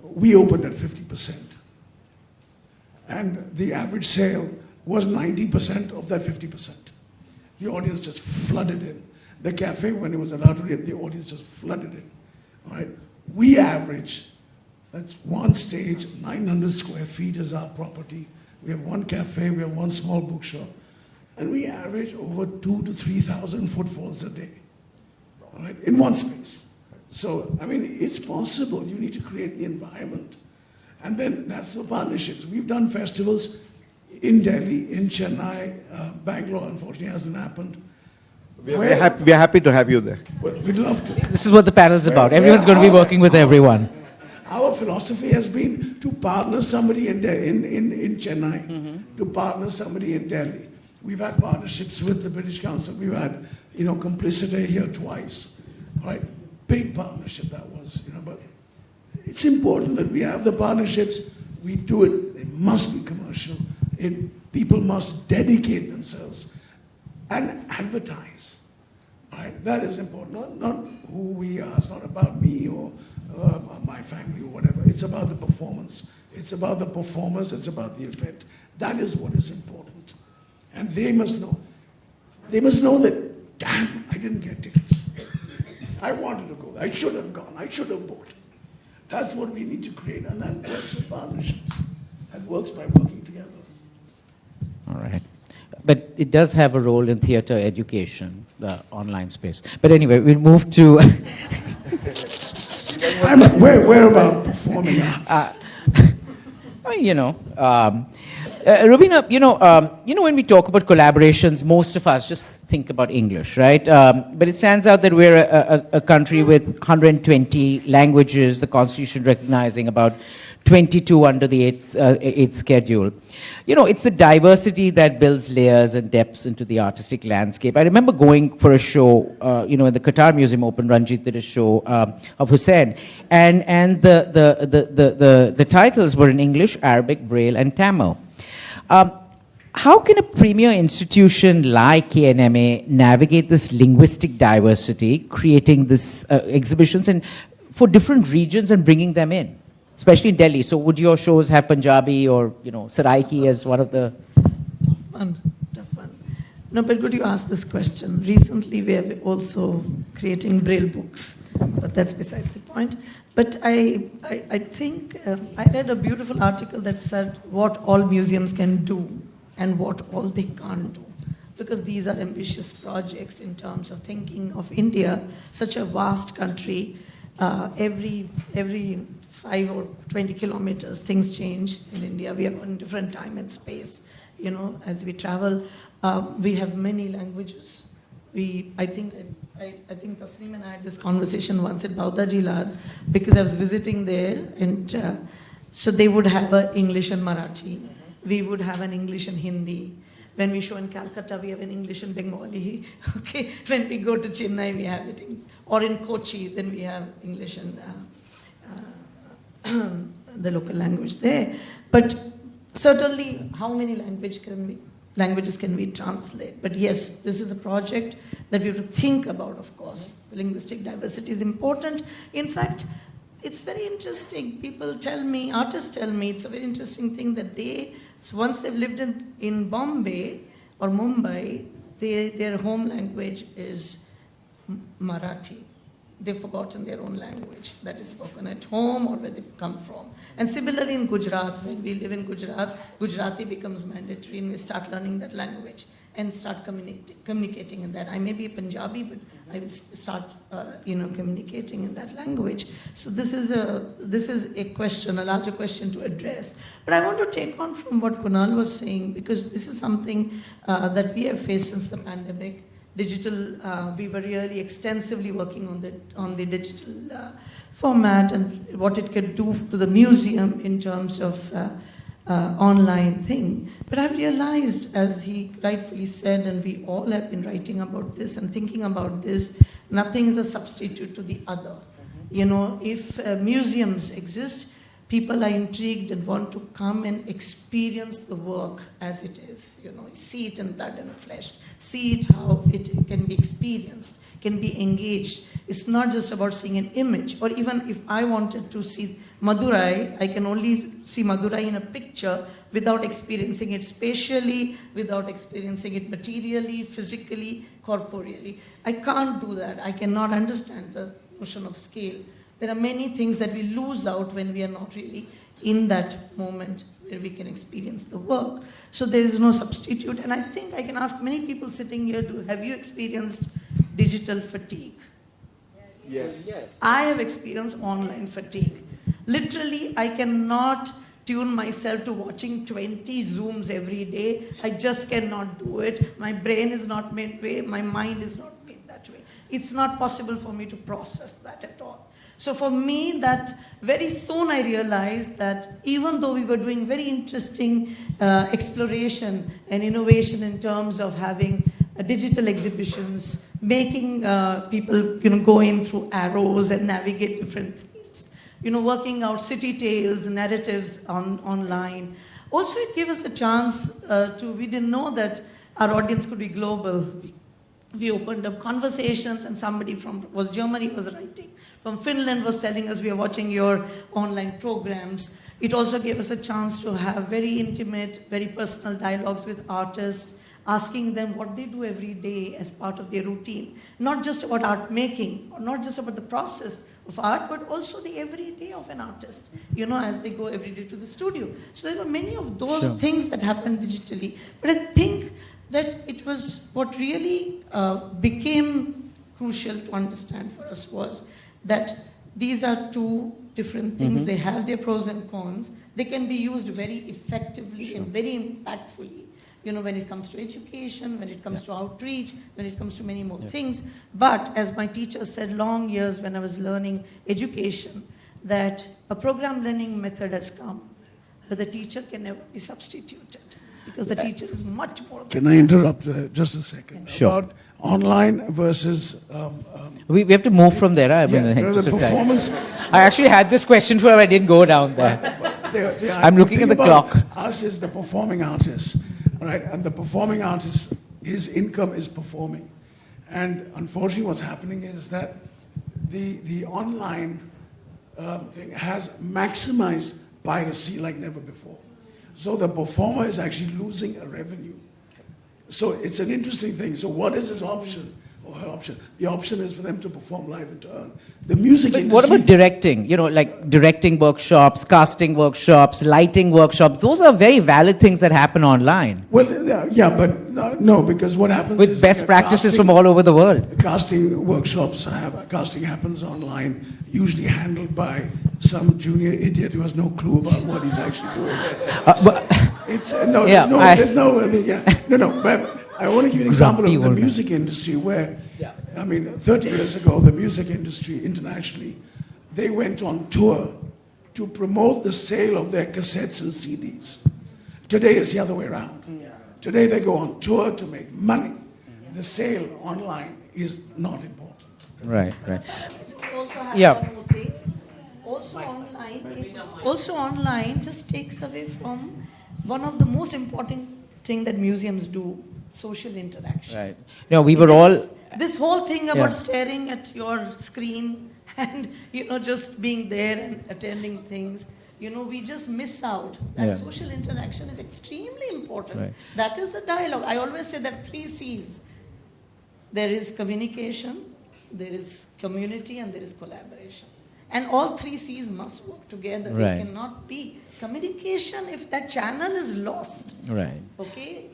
we opened at 50%. And the average sale was 90% of that 50%. The audience just flooded in. The cafe, when it was allowed to read, the audience just flooded it. All right? We average, that's one stage, 900 square feet is our property. We have one cafe, we have one small bookshop, and we average over 2,000 to 3,000 footfalls a day, all right, in one space. So, I mean, it's possible. You need to create the environment. And then that's the partnerships. We've done festivals in Delhi, in Chennai, Bangalore, unfortunately, hasn't happened. We're happy to have you there. We'd love to. This is what the panel's about. Everyone's going to be working with everyone. Our philosophy has been to partner somebody in Chennai, to partner somebody in Delhi. We've had partnerships with the British Council. We've had, complicity here twice. All right, big partnership that was, but it's important that we have the partnerships. We do it. They must be commercial. People must dedicate themselves and advertise. All right, that is important. Not who we are. It's not about me or my family or whatever. It's about the performance. It's about the performers. It's about the event. That is what is important. And they must know. They must know that, damn, I didn't get tickets. I wanted to go. I should have gone. I should have booked. That's what we need to create. And that works with partnerships. That works by working together. All right. But it does have a role in theatre education, the online space. But anyway, we'll move to... Where about performing arts? Roobina, when we talk about collaborations, most of us just think about English, right? But it stands out that we're a country with 120 languages, the Constitution recognizing about 22 under the 8th schedule. It's the diversity that builds layers and depths into the artistic landscape. I remember going for a show, in the Qatar Museum Open, Ranjit did a show of Hussain, and the titles were in English, Arabic, Braille, and Tamil. How can a premier institution like KNMA navigate this linguistic diversity, creating this exhibitions and for different regions and bringing them in? Especially in Delhi. So would your shows have Punjabi or, Saraiki as one of the... Tough one. No, but good you asked this question. Recently, we are also creating Braille books, but that's besides the point. But I think I read a beautiful article that said what all museums can do and what all they can't do. Because these are ambitious projects in terms of thinking of India, such a vast country. Every 5 or 20 kilometers, things change in India. We are on different time and space, as we travel. We have many languages. I think Tasneem and I had this conversation once at Daji because I was visiting there, and so they would have an English and Marathi. We would have an English and Hindi. When we show in Calcutta, we have an English and Bengali. Okay, when we go to Chennai, we have it or in Kochi, then we have English and the local language there. But certainly, how many languages can we translate? But yes, this is a project that we have to think about, of course. Linguistic diversity is important. In fact, it's very interesting. People tell me, artists tell me, it's a very interesting thing that once they've lived in Bombay or Mumbai, their home language is Marathi. They've forgotten their own language that is spoken at home or where they come from. And similarly in Gujarat, when we live in Gujarat, Gujarati becomes mandatory and we start learning that language and start communicating in that. I may be a Punjabi, but I will start communicating in that language. So this is a question, a larger question to address. But I want to take on from what Kunal was saying, because this is something that we have faced since the pandemic. Digital, we were really extensively working on the digital format and what it could do to the museum in terms of online thing. But I've realized, as he rightfully said, and we all have been writing about this and thinking about this, nothing is a substitute to the other. If museums exist, people are intrigued and want to come and experience the work as it is, see it in blood and flesh, see it how it can be experienced, can be engaged. It's not just about seeing an image, or even if I wanted to see Madurai, I can only see Madurai in a picture without experiencing it spatially, without experiencing it materially, physically, corporeally. I can't do that. I cannot understand the notion of scale. There are many things that we lose out when we are not really in that moment where we can experience the work. So there is no substitute. And I think I can ask many people sitting here, have you experienced digital fatigue? Yes. I have experienced online fatigue. Literally, I cannot tune myself to watching 20 Zooms every day. I just cannot do it. My brain is not made way, my mind is not made that way. It's not possible for me to process that at all. So for me, that very soon I realized that even though we were doing very interesting exploration and innovation in terms of having digital exhibitions, making people go in through arrows and navigate different things, working out city tales, narratives online. Also, it gave us a chance we didn't know that our audience could be global. We opened up conversations, and somebody from Germany was writing. From Finland was telling us, we are watching your online programs. It also gave us a chance to have very intimate, very personal dialogues with artists, asking them what they do every day as part of their routine. Not just about art making, or not just about the process of art, but also the everyday of an artist, as they go every day to the studio. So there were many of those things that happened digitally. But I think that it was what really became crucial to understand for us was that these are two different things. They have their pros and cons. They can be used very effectively and very impactfully, when it comes to education, when it comes to outreach, when it comes to many more things. But as my teacher said long years when I was learning education, that a program learning method has come, but the teacher can never be substituted, because the teacher is much more than Can I interrupt just a second? Sure. About online versus... We have to move from there. the performance... I actually had this question for I didn't go down there. I'm looking at the clock. Us is the performing artist, all right? And the performing artist, his income is performing. And unfortunately what's happening is that the online thing has maximized piracy like never before. So the performer is actually losing a revenue. So it's an interesting thing. So what is his option? Or her option? The option is for them to perform live and to earn. The music industry... What about directing? Like directing workshops, casting workshops, lighting workshops. Those are very valid things that happen online. Well, yeah, but no, because what happens with is... best practices from all over the world. Casting workshops, casting happens online, usually handled by some junior idiot who has no clue about what he's actually doing. But I want to give you an example of the music industry where, 30 years ago, the music industry internationally, they went on tour to promote the sale of their cassettes and CDs. Today it's the other way around. Today they go on tour to make money. The sale online is not important. Right. Also have one more thing. Also online just takes away from one of the most important things that museums do, social interaction. Right. We were all... This whole thing about staring at your screen and, just being there and attending things, we just miss out. That social interaction is extremely important. Right. That is the dialogue. I always say that 3 C's. There is communication, there is community, and there is collaboration. And all 3 C's must work together. Right. It cannot be communication if that channel is lost. Right. Okay?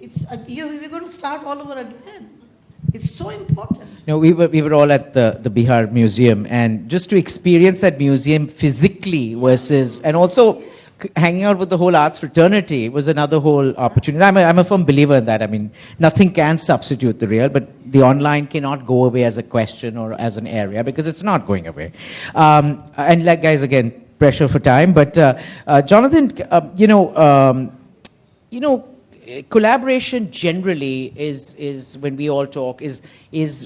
We're going to start all over again. It's so important. We were all at the Bihar Museum, and just to experience that museum physically versus, and also hanging out with the whole arts fraternity was another whole opportunity. I'm a firm believer in that. Nothing can substitute the real, but the online cannot go away as a question or as an area, because it's not going away. And like, guys, again, pressure for time, but Jonathan, collaboration generally is when we all talk is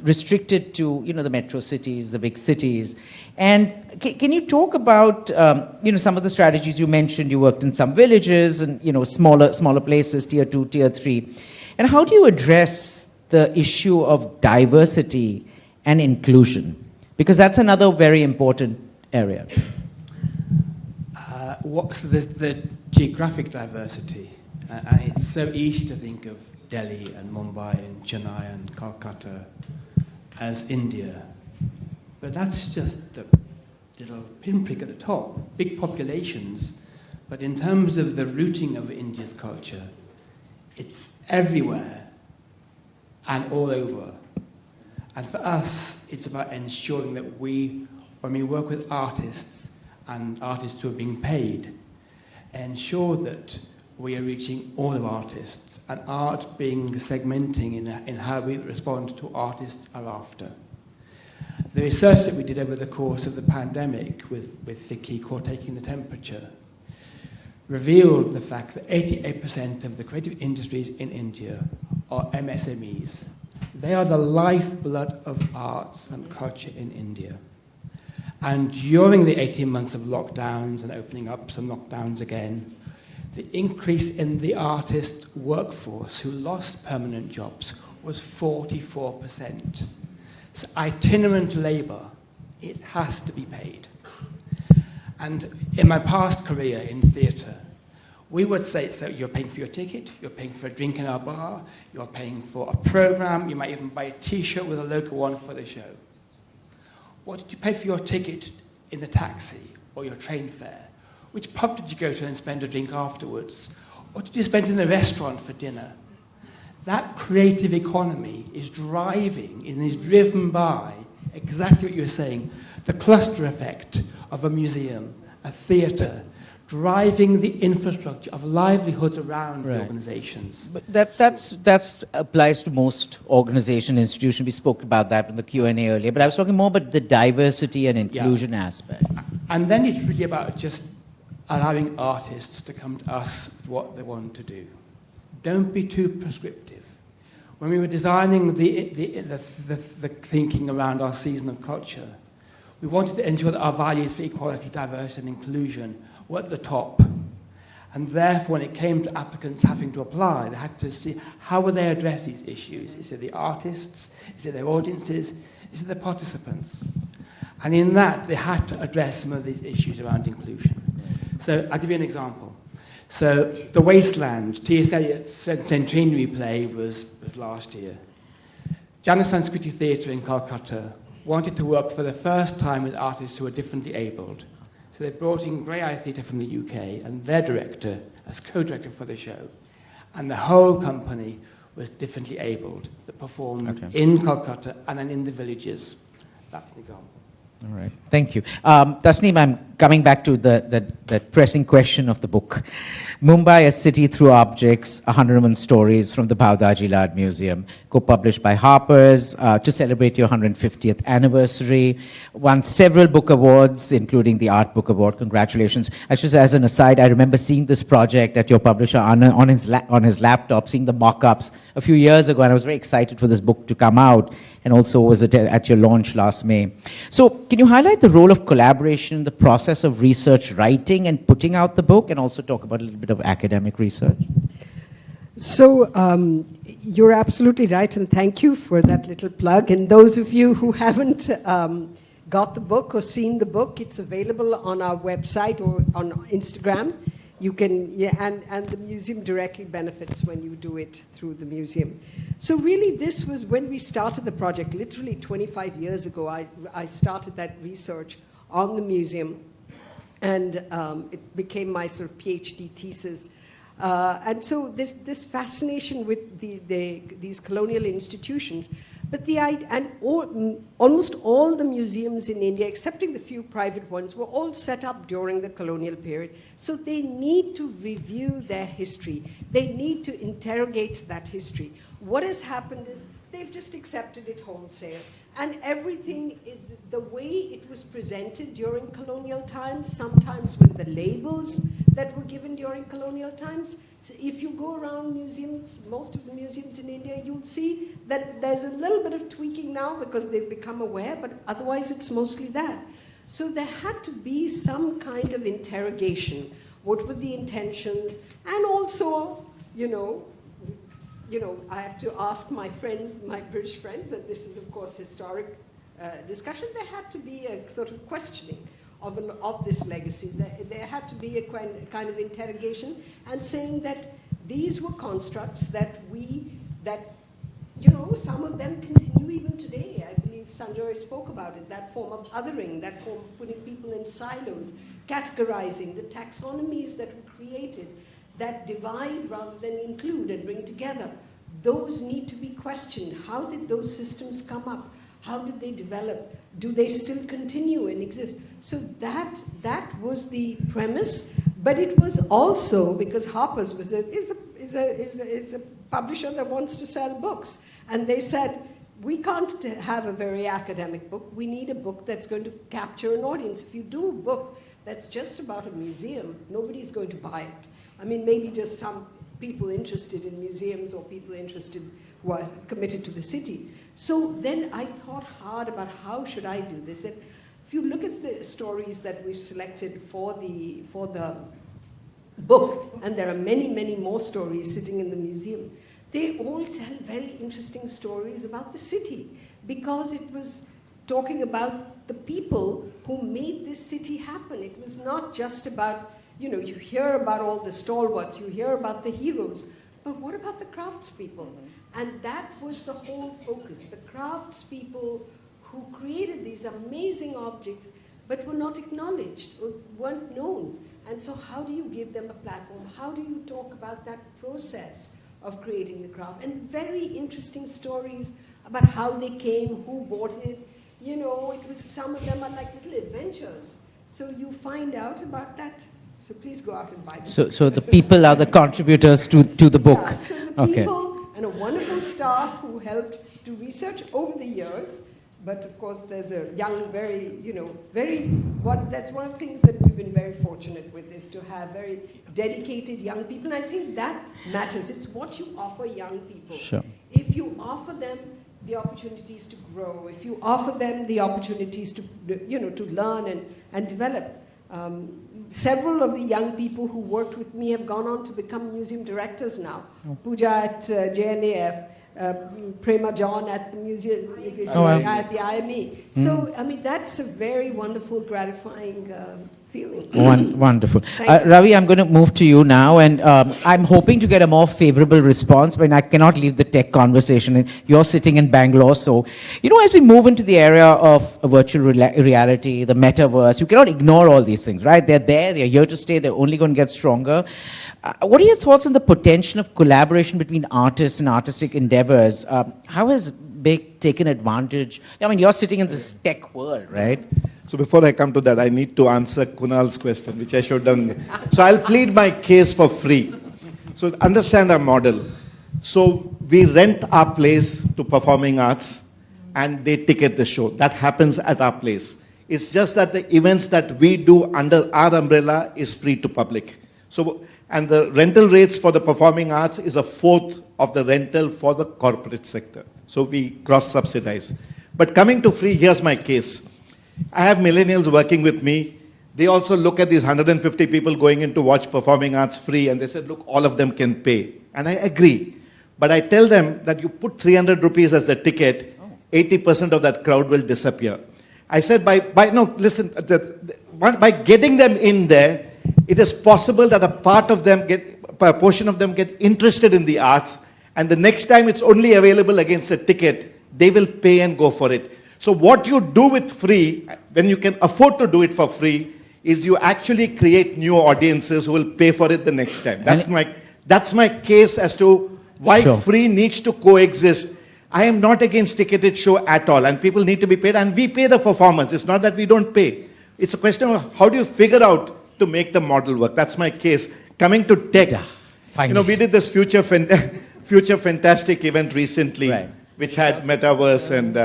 restricted to the metro cities, the big cities. And can you talk about some of the strategies you mentioned? You worked in some villages and smaller places, tier 2, tier 3. And how do you address the issue of diversity and inclusion? Because that's another very important area. What's the geographic diversity? And it's so easy to think of Delhi and Mumbai and Chennai and Calcutta as India. But that's just the little pinprick at the top, big populations. But in terms of the rooting of India's culture, it's everywhere and all over. And for us, it's about ensuring that when we work with artists and artists who are being paid, ensure that we are reaching all of artists and art being segmenting in how we respond to artists are after. The research that we did over the course of the pandemic with FICCI taking the temperature revealed the fact that 88% of the creative industries in India are MSMEs. They are the lifeblood of arts and culture in India. And during the 18 months of lockdowns and opening up some lockdowns again, the increase in the artist workforce who lost permanent jobs was 44%. So itinerant labour, it has to be paid. And in my past career in theatre, we would say, so you're paying for your ticket, you're paying for a drink in our bar, you're paying for a programme, you might even buy a T-shirt with a local one for the show. What did you pay for your ticket in the taxi or your train fare? Which pub did you go to and spend a drink afterwards? What did you spend in the restaurant for dinner? That creative economy is driving and is driven by exactly what you're saying, the cluster effect of a museum, a theatre, driving the infrastructure of livelihoods around the organizations. But that applies to most organization, institutions. We spoke about that in the Q&A earlier, but I was talking more about the diversity and inclusion aspect. And then it's really about just allowing artists to come to us with what they want to do. Don't be too prescriptive. When we were designing the thinking around our season of culture, we wanted to ensure that our values for equality, diversity and inclusion were at the top. And therefore, when it came to applicants having to apply, they had to see how would they address these issues. Is it the artists? Is it their audiences? Is it the participants? And in that, they had to address some of these issues around inclusion. So I'll give you an example. So The Wasteland, T.S. Eliot's centenary play was last year. Jana Sanskriti Theatre in Calcutta wanted to work for the first time with artists who were differently abled. So they brought in Grey Eye Theatre from the UK and their director as co-director for the show. And the whole company was differently abled that performed in Calcutta and then in the villages. That's an example. All right, thank you. Tasneem, I'm coming back to the pressing question of the book. Mumbai, a city through objects, 101 stories from the Bhau Daji Lad Museum, co-published by Harper's to celebrate your 150th anniversary. Won several book awards, including the Art Book Award. Congratulations. Actually, as an aside, I remember seeing this project at your publisher on his laptop, seeing the mock-ups a few years ago, and I was very excited for this book to come out, and also was at your launch last May. So can you highlight the role of collaboration in the process of research writing and putting out the book, and also talk about a little bit of academic research? So you're absolutely right, and thank you for that little plug. And those of you who haven't got the book or seen the book, it's available on our website or on Instagram. You can, and the museum directly benefits when you do it through the museum. So really, this was when we started the project, literally 25 years ago. I started that research on the museum, and it became my sort of PhD thesis. And so this fascination with these colonial institutions, but almost all the museums in India, excepting the few private ones, were all set up during the colonial period. So they need to review their history. They need to interrogate that history. What has happened is they've just accepted it wholesale. And everything, the way it was presented during colonial times, sometimes with the labels that were given during colonial times. So if you go around museums, most of the museums in India, you'll see that there's a little bit of tweaking now because they've become aware, but otherwise it's mostly that. So there had to be some kind of interrogation. What were the intentions? And also, I have to ask my friends, my British friends, that this is, of course, historic discussion. There had to be a sort of questioning of this legacy. There had to be a kind of interrogation and saying that these were constructs that we that, you know, some of them continue even today. I believe Sanjoy spoke about it, that form of othering, that form of putting people in silos, categorizing, the taxonomies that were created that divide rather than include and bring together. Those need to be questioned. How did those systems come up? How did they develop? Do they still continue and exist? So that was the premise, but it was also because Harper's is a publisher that wants to sell books, and they said, we can't have a very academic book. We need a book that's going to capture an audience. If you do a book that's just about a museum, nobody's going to buy it. I mean, maybe just some people interested in museums or people interested who are committed to the city. So then I thought hard about how should I do this. And if you look at the stories that we've selected for the book, and there are many, many more stories sitting in the museum, they all tell very interesting stories about the city because it was talking about the people who made this city happen. It was not just about, you know, you hear about all the stalwarts, you hear about the heroes, but what about the craftspeople? And that was the whole focus, the craftspeople who created these amazing objects but were not acknowledged or weren't known. And so how do you give them a platform? How do you talk about that process of creating the craft? And very interesting stories about how they came, who bought it. You know, it was, some of them are like little adventures. So you find out about that. So please go out and buy them. So the people are the contributors to the book. Yeah, so the people and a wonderful staff who helped do research over the years. But of course, there's a young, very, you know, that's one of the things that we've been very fortunate with, is to have very dedicated young people. And I think that matters. It's what you offer young people. Sure. If you offer them the opportunities to grow, if you offer them the opportunities to, you know, to learn and develop. Several of the young people who worked with me have gone on to become museum directors now. Pooja at JNAF, Prema John at the museum, at the IME. So, I mean, that's a very wonderful, gratifying feeling. Wonderful. Ravi, I'm going to move to you now, and I'm hoping to get a more favorable response, but I cannot leave the tech conversation. And you're sitting in Bangalore, so, you know, as we move into the area of virtual reality, the metaverse, you cannot ignore all these things, right? They're there, they're here to stay, they're only going to get stronger. What are your thoughts on the potential of collaboration between artists and artistic endeavors? How has Big taken advantage? I mean, you're sitting in this tech world, right? So before I come to that, I need to answer Kunal's question, which I should have done. So I'll plead my case for free. So understand our model. So we rent our place to performing arts, and they ticket the show. That happens at our place. It's just that the events that we do under our umbrella is free to public. So, and the rental rates for the performing arts is 1/4 of the rental for the corporate sector. So we cross-subsidize. But coming to free, here's my case. I have millennials working with me. They also look at these 150 people going in to watch performing arts free, and they said, look, all of them can pay. And I agree. But I tell them that you put 300 rupees as the ticket, 80% of that crowd will disappear. I said, by getting them in there, it is possible that a portion of them get interested in the arts, and the next time it's only available against a ticket, they will pay and go for it. So what you do with free, when you can afford to do it for free, is you actually create new audiences who will pay for it the next time. That's my case as to why free needs to coexist. I am not against ticketed show at all, and people need to be paid, and we pay the performance. It's not that we don't pay. It's a question of how do you figure out to make the model work. That's my case. Coming to tech, you know, we did this Future Fantastic event recently, which had metaverse and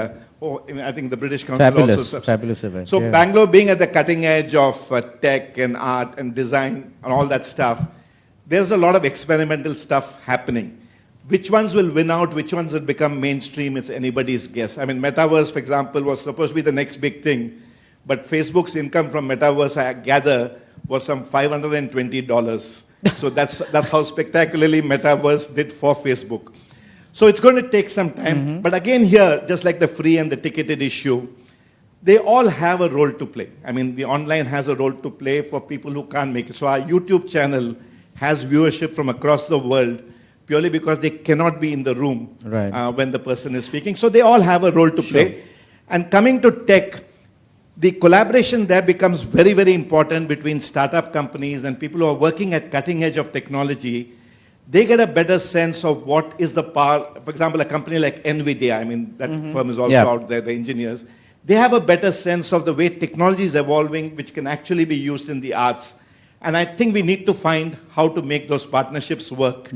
I think the British Council also. Fabulous event. So Bangalore being at the cutting edge of tech and art and design and all that stuff, there's a lot of experimental stuff happening. Which ones will win out, which ones will become mainstream, it's anybody's guess. I mean, metaverse, for example, was supposed to be the next big thing. But Facebook's income from metaverse, I gather, was some $520. So that's how spectacularly metaverse did for Facebook. So it's going to take some time. But again here, just like the free and the ticketed issue, they all have a role to play. I mean, the online has a role to play for people who can't make it. So our YouTube channel has viewership from across the world. purely because they cannot be in the room Right. when the person is speaking. So they all have a role to play. And coming to tech, the collaboration there becomes very, very important between startup companies and people who are working at cutting edge of technology. They get a better sense of what is the power. For example, a company like NVIDIA, I mean, that firm is also out there, the engineers. They have a better sense of the way technology is evolving, which can actually be used in the arts. And I think we need to find how to make those partnerships work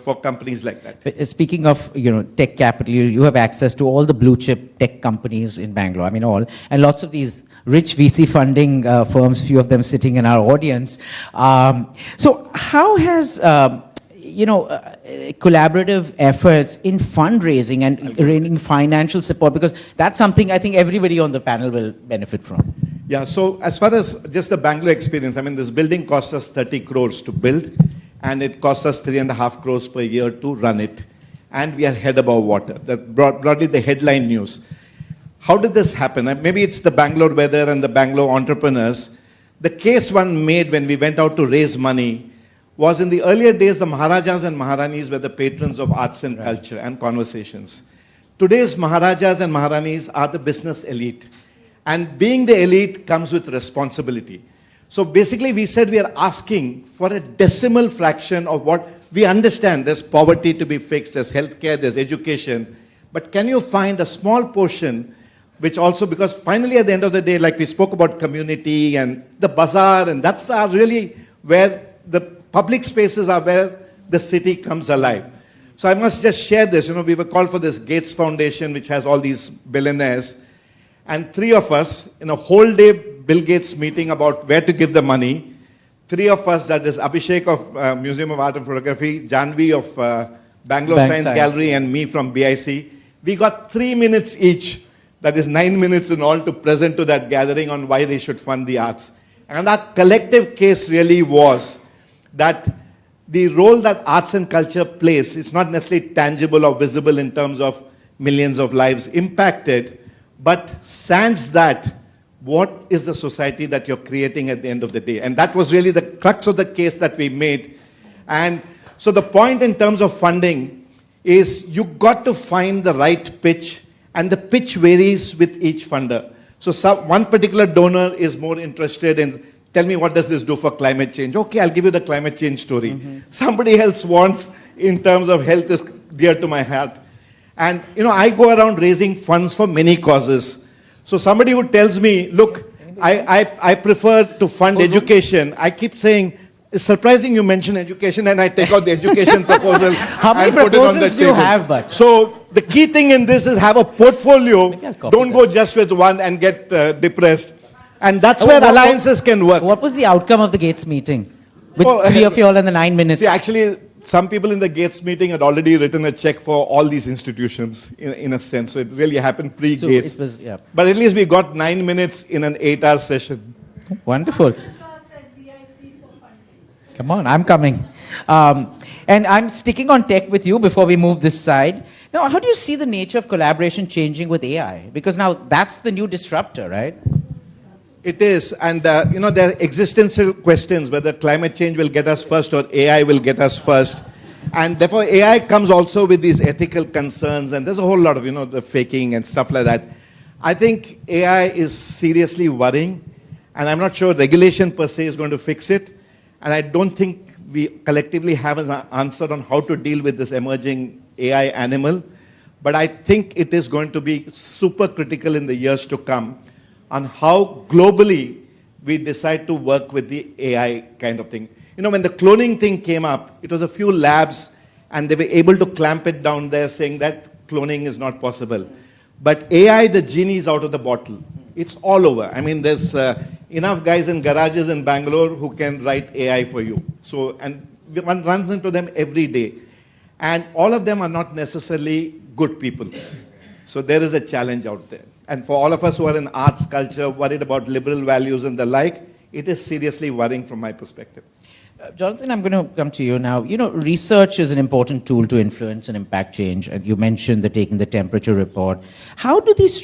for companies like that. Speaking of, tech capital, you have access to all the blue chip tech companies in Bangalore. I mean, all. And lots of these rich VC funding firms, few of them sitting in our audience. So how has, collaborative efforts in fundraising and arranging financial support, because that's something I think everybody on the panel will benefit from. Yeah, so as far as just the Bangalore experience, I mean, this building costs us 30 crores to build, and it costs us 3.5 crores per year to run it. And we are head above water. That's broadly the headline news. How did this happen? Maybe it's the Bangalore weather and the Bangalore entrepreneurs. The case one made when we went out to raise money was in the earlier days, the Maharajas and Maharanis were the patrons of arts and culture and conversations. Today's Maharajas and Maharanis are the business elite. And being the elite comes with responsibility. So basically we said we are asking for a decimal fraction of what we understand. There's poverty to be fixed, there's healthcare, there's education. But can you find a small portion which also, because finally at the end of the day, like we spoke about community and the bazaar, and that's really where the public spaces are where the city comes alive. So I must just share this. We were called for this Gates Foundation, which has all these billionaires. And three of us, in a whole day Bill Gates meeting about where to give the money, three of us, that is Abhishek of Museum of Art and Photography, Janvi of Bangalore Science Gallery, and me from BIC, we got 3 minutes each, that is 9 minutes in all, to present to that gathering on why they should fund the arts. And our collective case really was that the role that arts and culture plays, it's not necessarily tangible or visible in terms of millions of lives impacted, but sans that, what is the society that you're creating at the end of the day? And that was really the crux of the case that we made. And so the point in terms of funding is you got to find the right pitch, and the pitch varies with each funder. So one particular donor is more interested in, tell me what does this do for climate change? Okay, I'll give you the climate change story. Somebody else wants, in terms of health, is dear to my heart. And, I go around raising funds for many causes. So somebody who tells me, look, I prefer to fund education, I keep saying, it's surprising you mention education, and I take out the education proposal. How many and put it on the proposals do you table. have, but? So the key thing in this is have a portfolio. Don't go just with one and get depressed. And that's where alliances can work. What was the outcome of the Gates meeting? With three of you all in the 9 minutes. See, actually, some people in the Gates meeting had already written a check for all these institutions, in a sense. So it really happened pre-Gates. So but at least we got 9 minutes in an 8-hour session. Wonderful. Come on, I'm coming. And I'm sticking on tech with you before we move this side. Now, how do you see the nature of collaboration changing with AI? Because now that's the new disruptor, right? It is. And, there are existential questions whether climate change will get us first or AI will get us first. And therefore, AI comes also with these ethical concerns. And there's a whole lot of, the faking and stuff like that. I think AI is seriously worrying. And I'm not sure regulation per se is going to fix it. And I don't think we collectively have an answer on how to deal with this emerging AI animal. But I think it is going to be super critical in the years to come on how globally we decide to work with the AI kind of thing. When the cloning thing came up, it was a few labs and they were able to clamp it down there saying that cloning is not possible. But AI, the genie is out of the bottle. It's all over. I mean, there's enough guys in garages in Bangalore who can write AI for you. So, and one runs into them every day. And all of them are not necessarily good people. So there is a challenge out there. And for all of us who are in arts, culture, worried about liberal values and the like, it is seriously worrying from my perspective. Jonathan, I'm going to come to you now. Research is an important tool to influence and impact change. And you mentioned taking the temperature report. How do these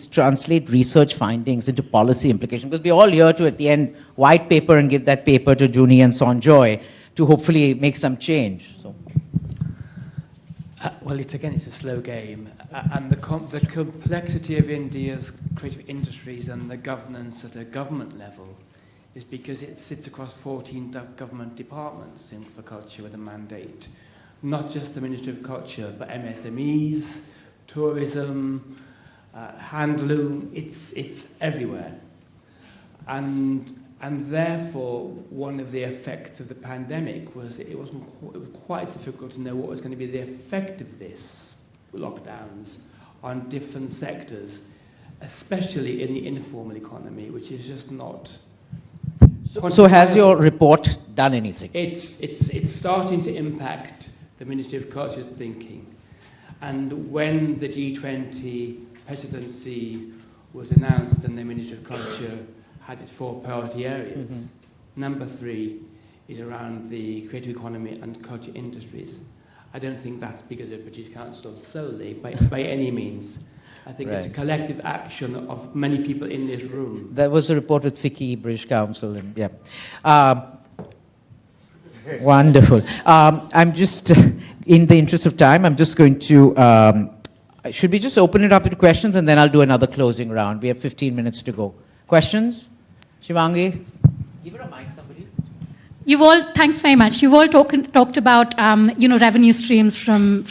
translate research findings into policy implications? Because we're all here to, at the end, white paper and give that paper to Juni and Sanjoy to hopefully make some change. So. Well, it's a slow game, and the complexity of India's creative industries and the governance at a government level is because it sits across 14 government departments for culture with a mandate, not just the Ministry of Culture, but MSMEs, tourism, handloom. It's everywhere, and therefore, one of the effects of the pandemic was it was quite difficult to know what was going to be the effect of this lockdowns on different sectors, especially in the informal economy, which is just not. So has your report done anything? It's starting to impact the Ministry of Culture's thinking, and when the G20 presidency was announced and the Ministry of Culture had its 4 priority areas. Mm-hmm. Number 3 is around the creative economy and culture industries. I don't think that's because of the British Council solely, by any means. I think it's a collective action of many people in this room. There was a report with FICCI, British Council, and yeah. Wonderful. I'm just, in the interest of time, I'm just going to, should we just open it up to questions and then I'll do another closing round. We have 15 minutes to go. Questions? Shivangi? Give her a mic, somebody. Thanks very much. You've all talked about, revenue streams from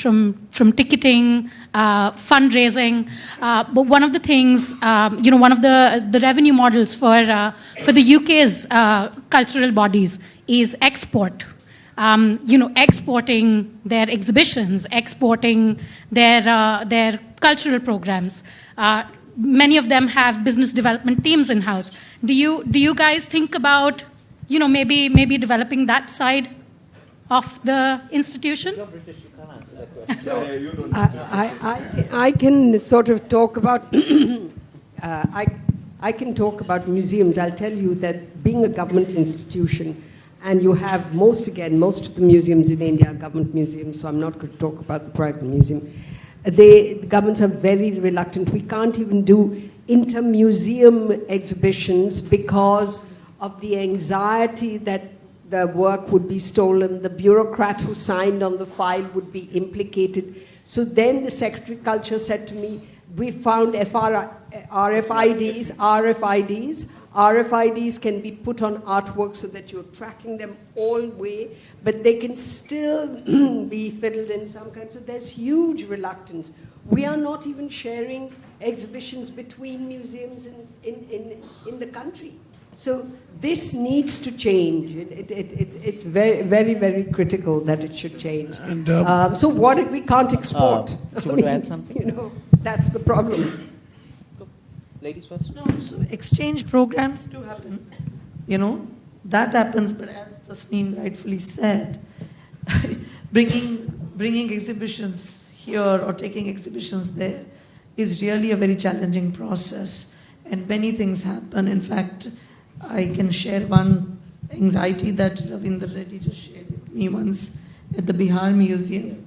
ticketing, fundraising. But one of the things, one of the revenue models for the UK's cultural bodies is export. Exporting their exhibitions, exporting their cultural programs. Many of them have business development teams in-house. Do you guys think about, maybe developing that side of the institution? You're British, you can't answer that question. So I can sort of talk about, I can talk about museums. I'll tell you that being a government institution, and you have most of the museums in India are government museums, so I'm not going to talk about the private museum. The governments are very reluctant. We can't even do inter-museum exhibitions because of the anxiety that the work would be stolen. The bureaucrat who signed on the file would be implicated. So then the Secretary of Culture said to me, we found RFIDs can be put on artwork so that you're tracking them all the way, but they can still be fiddled in some kind. So there's huge reluctance. We are not even sharing exhibitions between museums in the country. So this needs to change. It's very, very, very critical that it should change. And, so what if we can't export? Do you want to add something? That's the problem. Ladies first. No, so exchange programs do happen. That happens, but as Tasneem rightfully said, bringing exhibitions here or taking exhibitions there is really a very challenging process. And many things happen. In fact, I can share one anxiety that Ravindra Reddy just shared with me once at the Bihar Museum,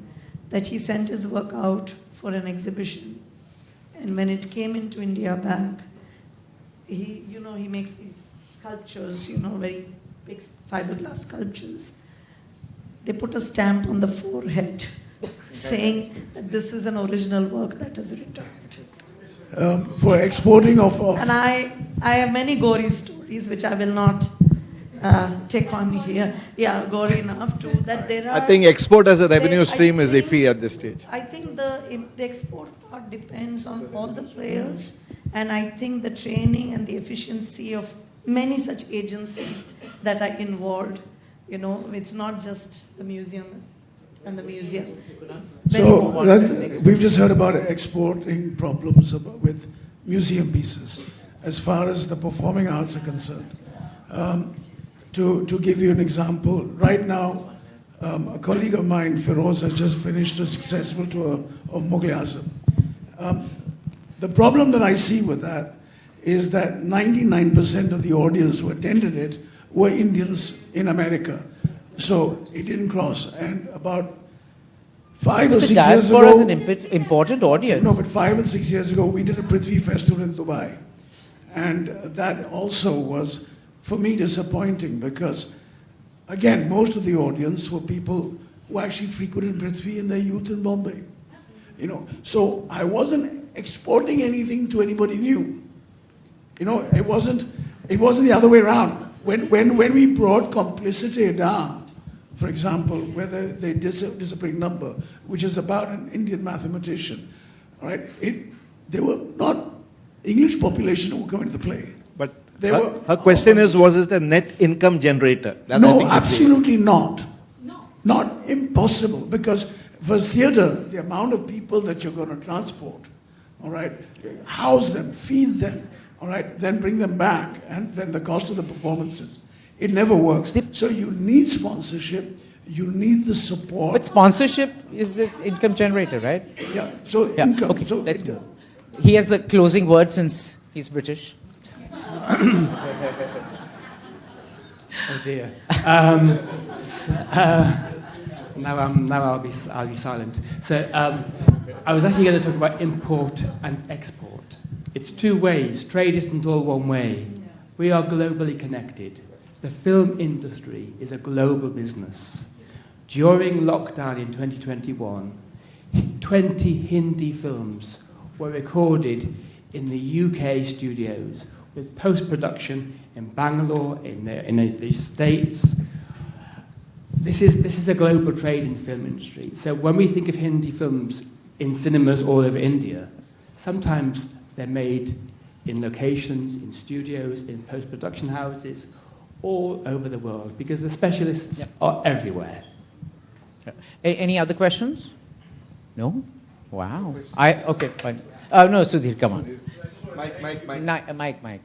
that he sent his work out for an exhibition. And when it came into India back, he makes these sculptures, very big fiberglass sculptures. They put a stamp on the forehead saying that this is an original work that is returned. For exporting of... And I have many gory stories, which I will not take on here. Yeah, gory enough too, that there are... I think export as a revenue stream is iffy at this stage. I think the export part depends on all the players, and I think the training and the efficiency of many such agencies that are involved, it's not just the museum and the museum. So we've just heard about exporting problems with museum pieces as far as the performing arts are concerned. To give you an example, right now, a colleague of mine, Feroz, has just finished a successful tour of Mughal-e-Azam. The problem that I see with that is that 99% of the audience who attended it were Indians in America. So it didn't cross. And about 5 or 6 years ago... is an important audience. No, but 5 and 6 years ago, we did a Prithvi festival in Dubai. And that also was, for me, disappointing because, again, most of the audience were people who actually frequented Prithvi in their youth in Bombay. You know, so I wasn't exporting anything to anybody new. You know, it wasn't the other way around. When we brought complicity down, for example, where they disappearing number, which is about an Indian mathematician, all right? They were not English population who were coming to the play. But her question is, was it a net income generator? No, absolutely not. No. Not impossible, because for theatre, the amount of people that you're going to transport, all right, house them, feed them, all right, then bring them back, and then the cost of the performances. It never works. So you need sponsorship, you need the support. But sponsorship is an income generator, right? Yeah, so Yeah. income. Okay, So let's go. He has the closing word since he's British. Oh dear. Now I'll be silent. So I was actually going to talk about import and export. It's two ways. Trade isn't all one way. We are globally connected. The film industry is a global business. During lockdown in 2021, 20 Hindi films were recorded in the UK studios with post-production in Bangalore, in the States. This is a global trade in film industry. So when we think of Hindi films in cinemas all over India, sometimes they're made in locations, in studios, in post-production houses, all over the world, because the specialists are everywhere. Any other questions? No? Wow. Okay, fine. No, Sudhir, come on. Mike.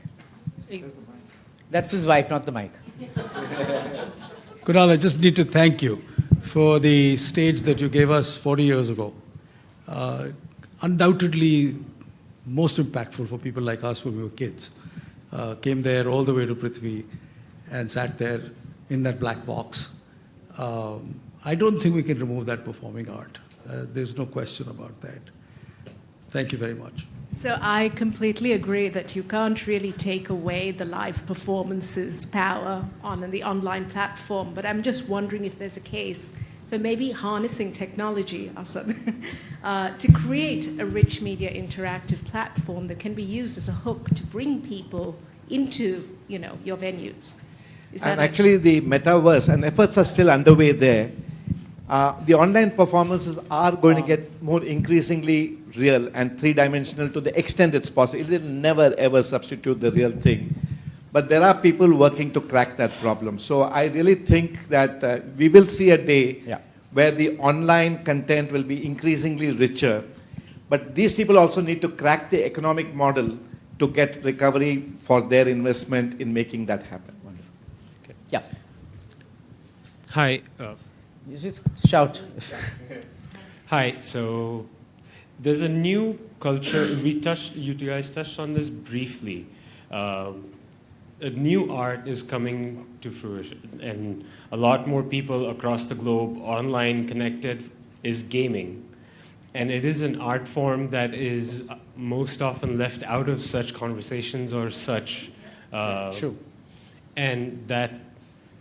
That's his wife, not the mic. Kunal, I just need to thank you for the stage that you gave us 40 years ago. Undoubtedly most impactful for people like us when we were kids. Came there all the way to Prithvi and sat there in that black box. I don't think we can remove that performing art. There's no question about that. Thank you very much. So I completely agree that you can't really take away the live performances power on the online platform, but I'm just wondering if there's a case for maybe harnessing technology, Asad, to create a rich media interactive platform that can be used as a hook to bring people into, your venues. And actually the metaverse, and efforts are still underway there. The online performances are going to get more increasingly real and three-dimensional to the extent it's possible. It will never ever substitute the real thing. But there are people working to crack that problem. So I really think that we will see a day where the online content will be increasingly richer. But these people also need to crack the economic model to get recovery for their investment in making that happen. Wonderful. Okay. Yeah. Hi. You just shout. Hi. So there's a new culture. You guys touched on this briefly. A new art is coming to fruition, and a lot more people across the globe, online connected, is gaming. And it is an art form that is most often left out of such conversations or such. True. And that,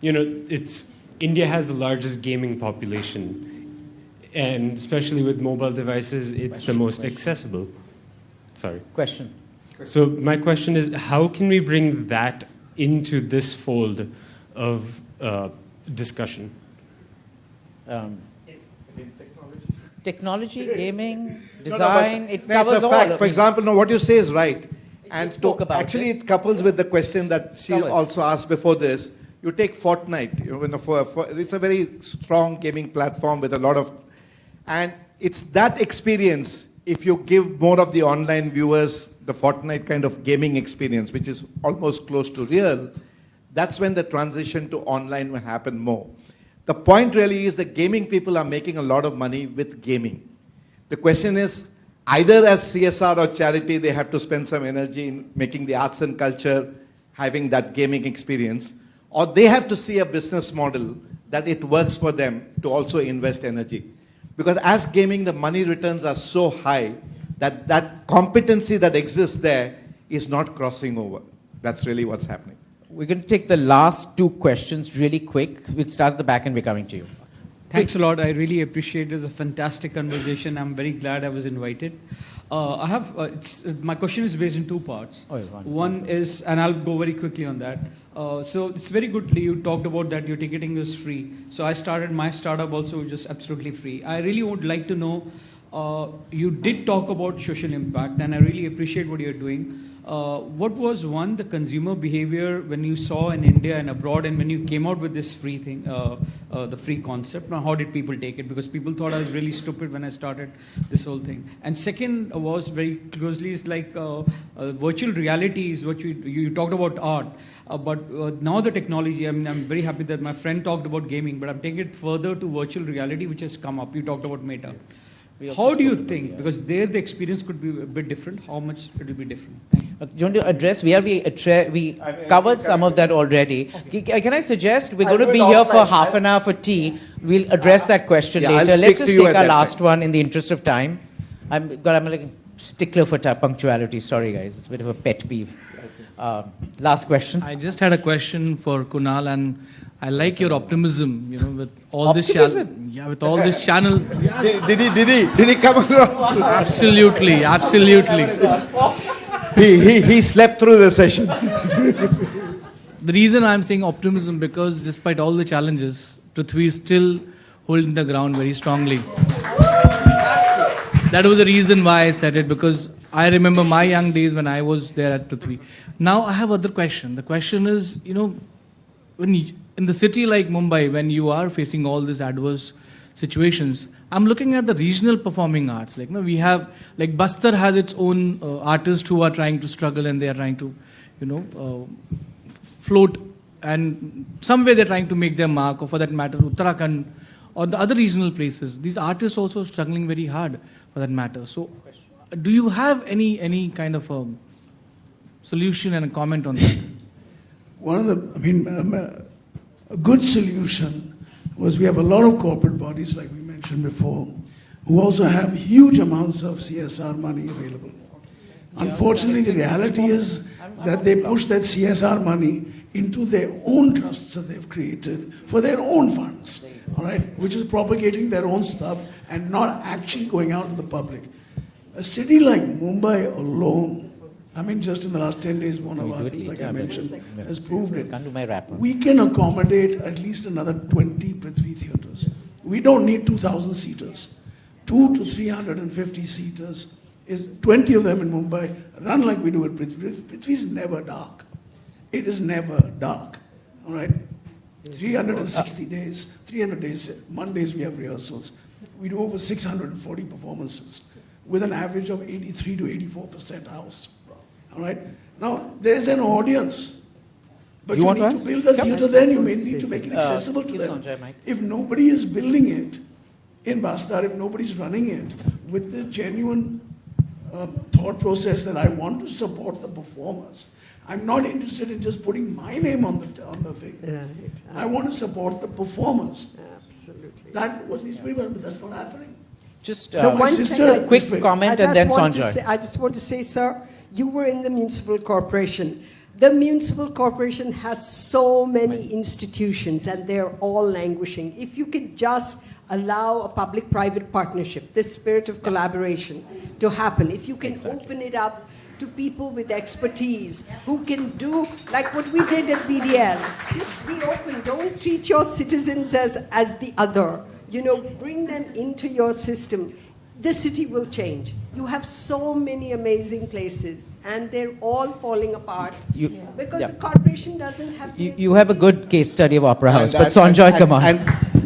India has the largest gaming population, and especially with mobile devices, it's the most accessible. Sorry. Question. So my question is, how can we bring that into this fold of discussion? Technology, gaming, design, it covers it's a all. fact. For example, what you say is right. And actually it couples with the question that she also asked before this. You take Fortnite, it's a very strong gaming platform with a lot of, and it's that experience. If you give more of the online viewers the Fortnite kind of gaming experience, which is almost close to real, that's when the transition to online will happen more. The point really is that gaming people are making a lot of money with gaming. The question is, either as CSR or charity, they have to spend some energy in making the arts and culture, having that gaming experience, or they have to see a business model that it works for them to also invest energy. Because as gaming, the money returns are so high that that competency that exists there is not crossing over. That's really what's happening. We're going to take the last two questions really quick. We'll start at the back and we're coming to you. Thanks a lot. I really appreciate it. It's a fantastic conversation. I'm very glad I was invited. I have, my question is based in two parts. One is, and I'll go very quickly on that. So it's very good you talked about that your ticketing is free. So I started my startup also just absolutely free. I really would like to know, you did talk about social impact and I really appreciate what you're doing. What was the consumer behavior when you saw in India and abroad and when you came out with this free thing, the free concept? Now, how did people take it? Because people thought I was really stupid when I started this whole thing. And second was very closely is like virtual reality is what you talked about art. But now the technology, I mean, I'm very happy that my friend talked about gaming, but I'm taking it further to virtual reality, which has come up. You talked about Mehta. How do you think? Because there the experience could be a bit different. How much it will be different? Do you want to address? We covered some of that already. Okay. Can I suggest we're going to be here for half an hour for tea. We'll address that question later. Let's just take our last one in the interest of time. I'm like a stickler for punctuality. Sorry, guys. It's a bit of a pet peeve. Last question. I just had a question for Kunal, and I like your optimism, with all this with all this channel. Yeah. Did he come along? Absolutely. He slept through the session. The reason I'm saying optimism, because despite all the challenges, Prithvi is still holding the ground very strongly. That was the reason why I said it, because I remember my young days when I was there at Prithvi. Now I have other question. The question is, when in the city like Mumbai, when you are facing all these adverse situations, I'm looking at the regional performing arts. Like, we have, like Bastar has its own artists who are trying to struggle and they are trying to, float, and some way they're trying to make their mark, or for that matter, Uttarakhand or the other regional places. These artists also struggling very hard for that matter. So, do you have any kind of a solution and a comment on that? A good solution was we have a lot of corporate bodies, like we mentioned before, who also have huge amounts of CSR money available. Unfortunately, the reality is that they push that CSR money into their own trusts that they've created for their own funds, all right, which is propagating their own stuff and not actually going out to the public. A city like Mumbai alone, just in the last 10 days, one of our things, like I mentioned, has proved it. We can accommodate at least another 20 Prithvi theatres. We don't need 2,000 seaters. 2 to 350 seaters is 20 of them in Mumbai, run like we do at Prithvi. Prithvi is never dark. It is never dark. All right? 360 days, 300 days, Mondays we have rehearsals. We do over 640 performances with an average of 83 to 84% house. All right? Now, there's an audience. But you need to build a theatre, then you may need to make it accessible to them. If nobody is building it in Bastar, if nobody's running it with the genuine thought process that I want to support the performers, I'm not interested in just putting my name on the thing. Right. I want to support the performers. Absolutely. That was needs to be done, but that's not happening. Just a quick comment and then Sanjay. I just want to say, sir, you were in the municipal corporation. The municipal corporation has so many institutions and they're all languishing. If you could just allow a public-private partnership, this spirit of collaboration to happen, if you can open it up to people with expertise who can do like what we did at BDL. Just be open. Don't treat your citizens as the other. Bring them into your system. The city will change. You have so many amazing places, and they're all falling apart because the corporation doesn't have. You have a good case study of Opera House, but Sanjay, come on. And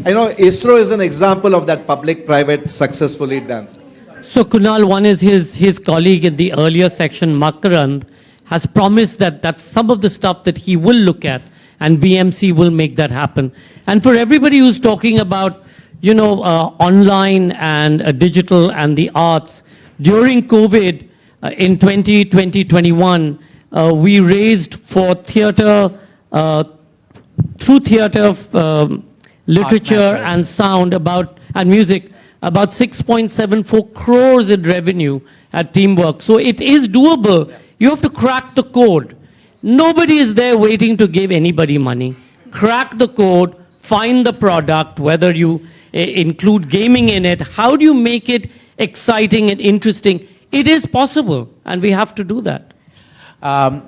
ISRO is an example of that public-private successfully done. So Kunal, one is his colleague in the earlier section, Makarand, has promised that some of the stuff that he will look at, and BMC will make that happen. And for everybody who's talking about, online and digital and the arts, during COVID in 2020-21, we raised for theatre, through theatre, literature and sound and music, about 6.74 crores in revenue at Teamwork. So it is doable. You have to crack the code. Nobody is there waiting to give anybody money. Crack the code, find the product, whether you include gaming in it? How do you make it exciting and interesting? It is possible, and we have to do that.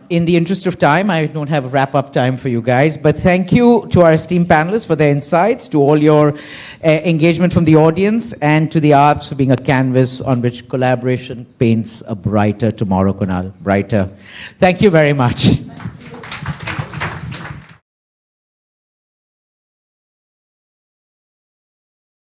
In the interest of time, I don't have wrap-up time for you guys, but thank you to our esteemed panelists for their insights, to all your engagement from the audience, and to the arts for being a canvas on which collaboration paints a brighter tomorrow, Kunal. Brighter. Thank you very much.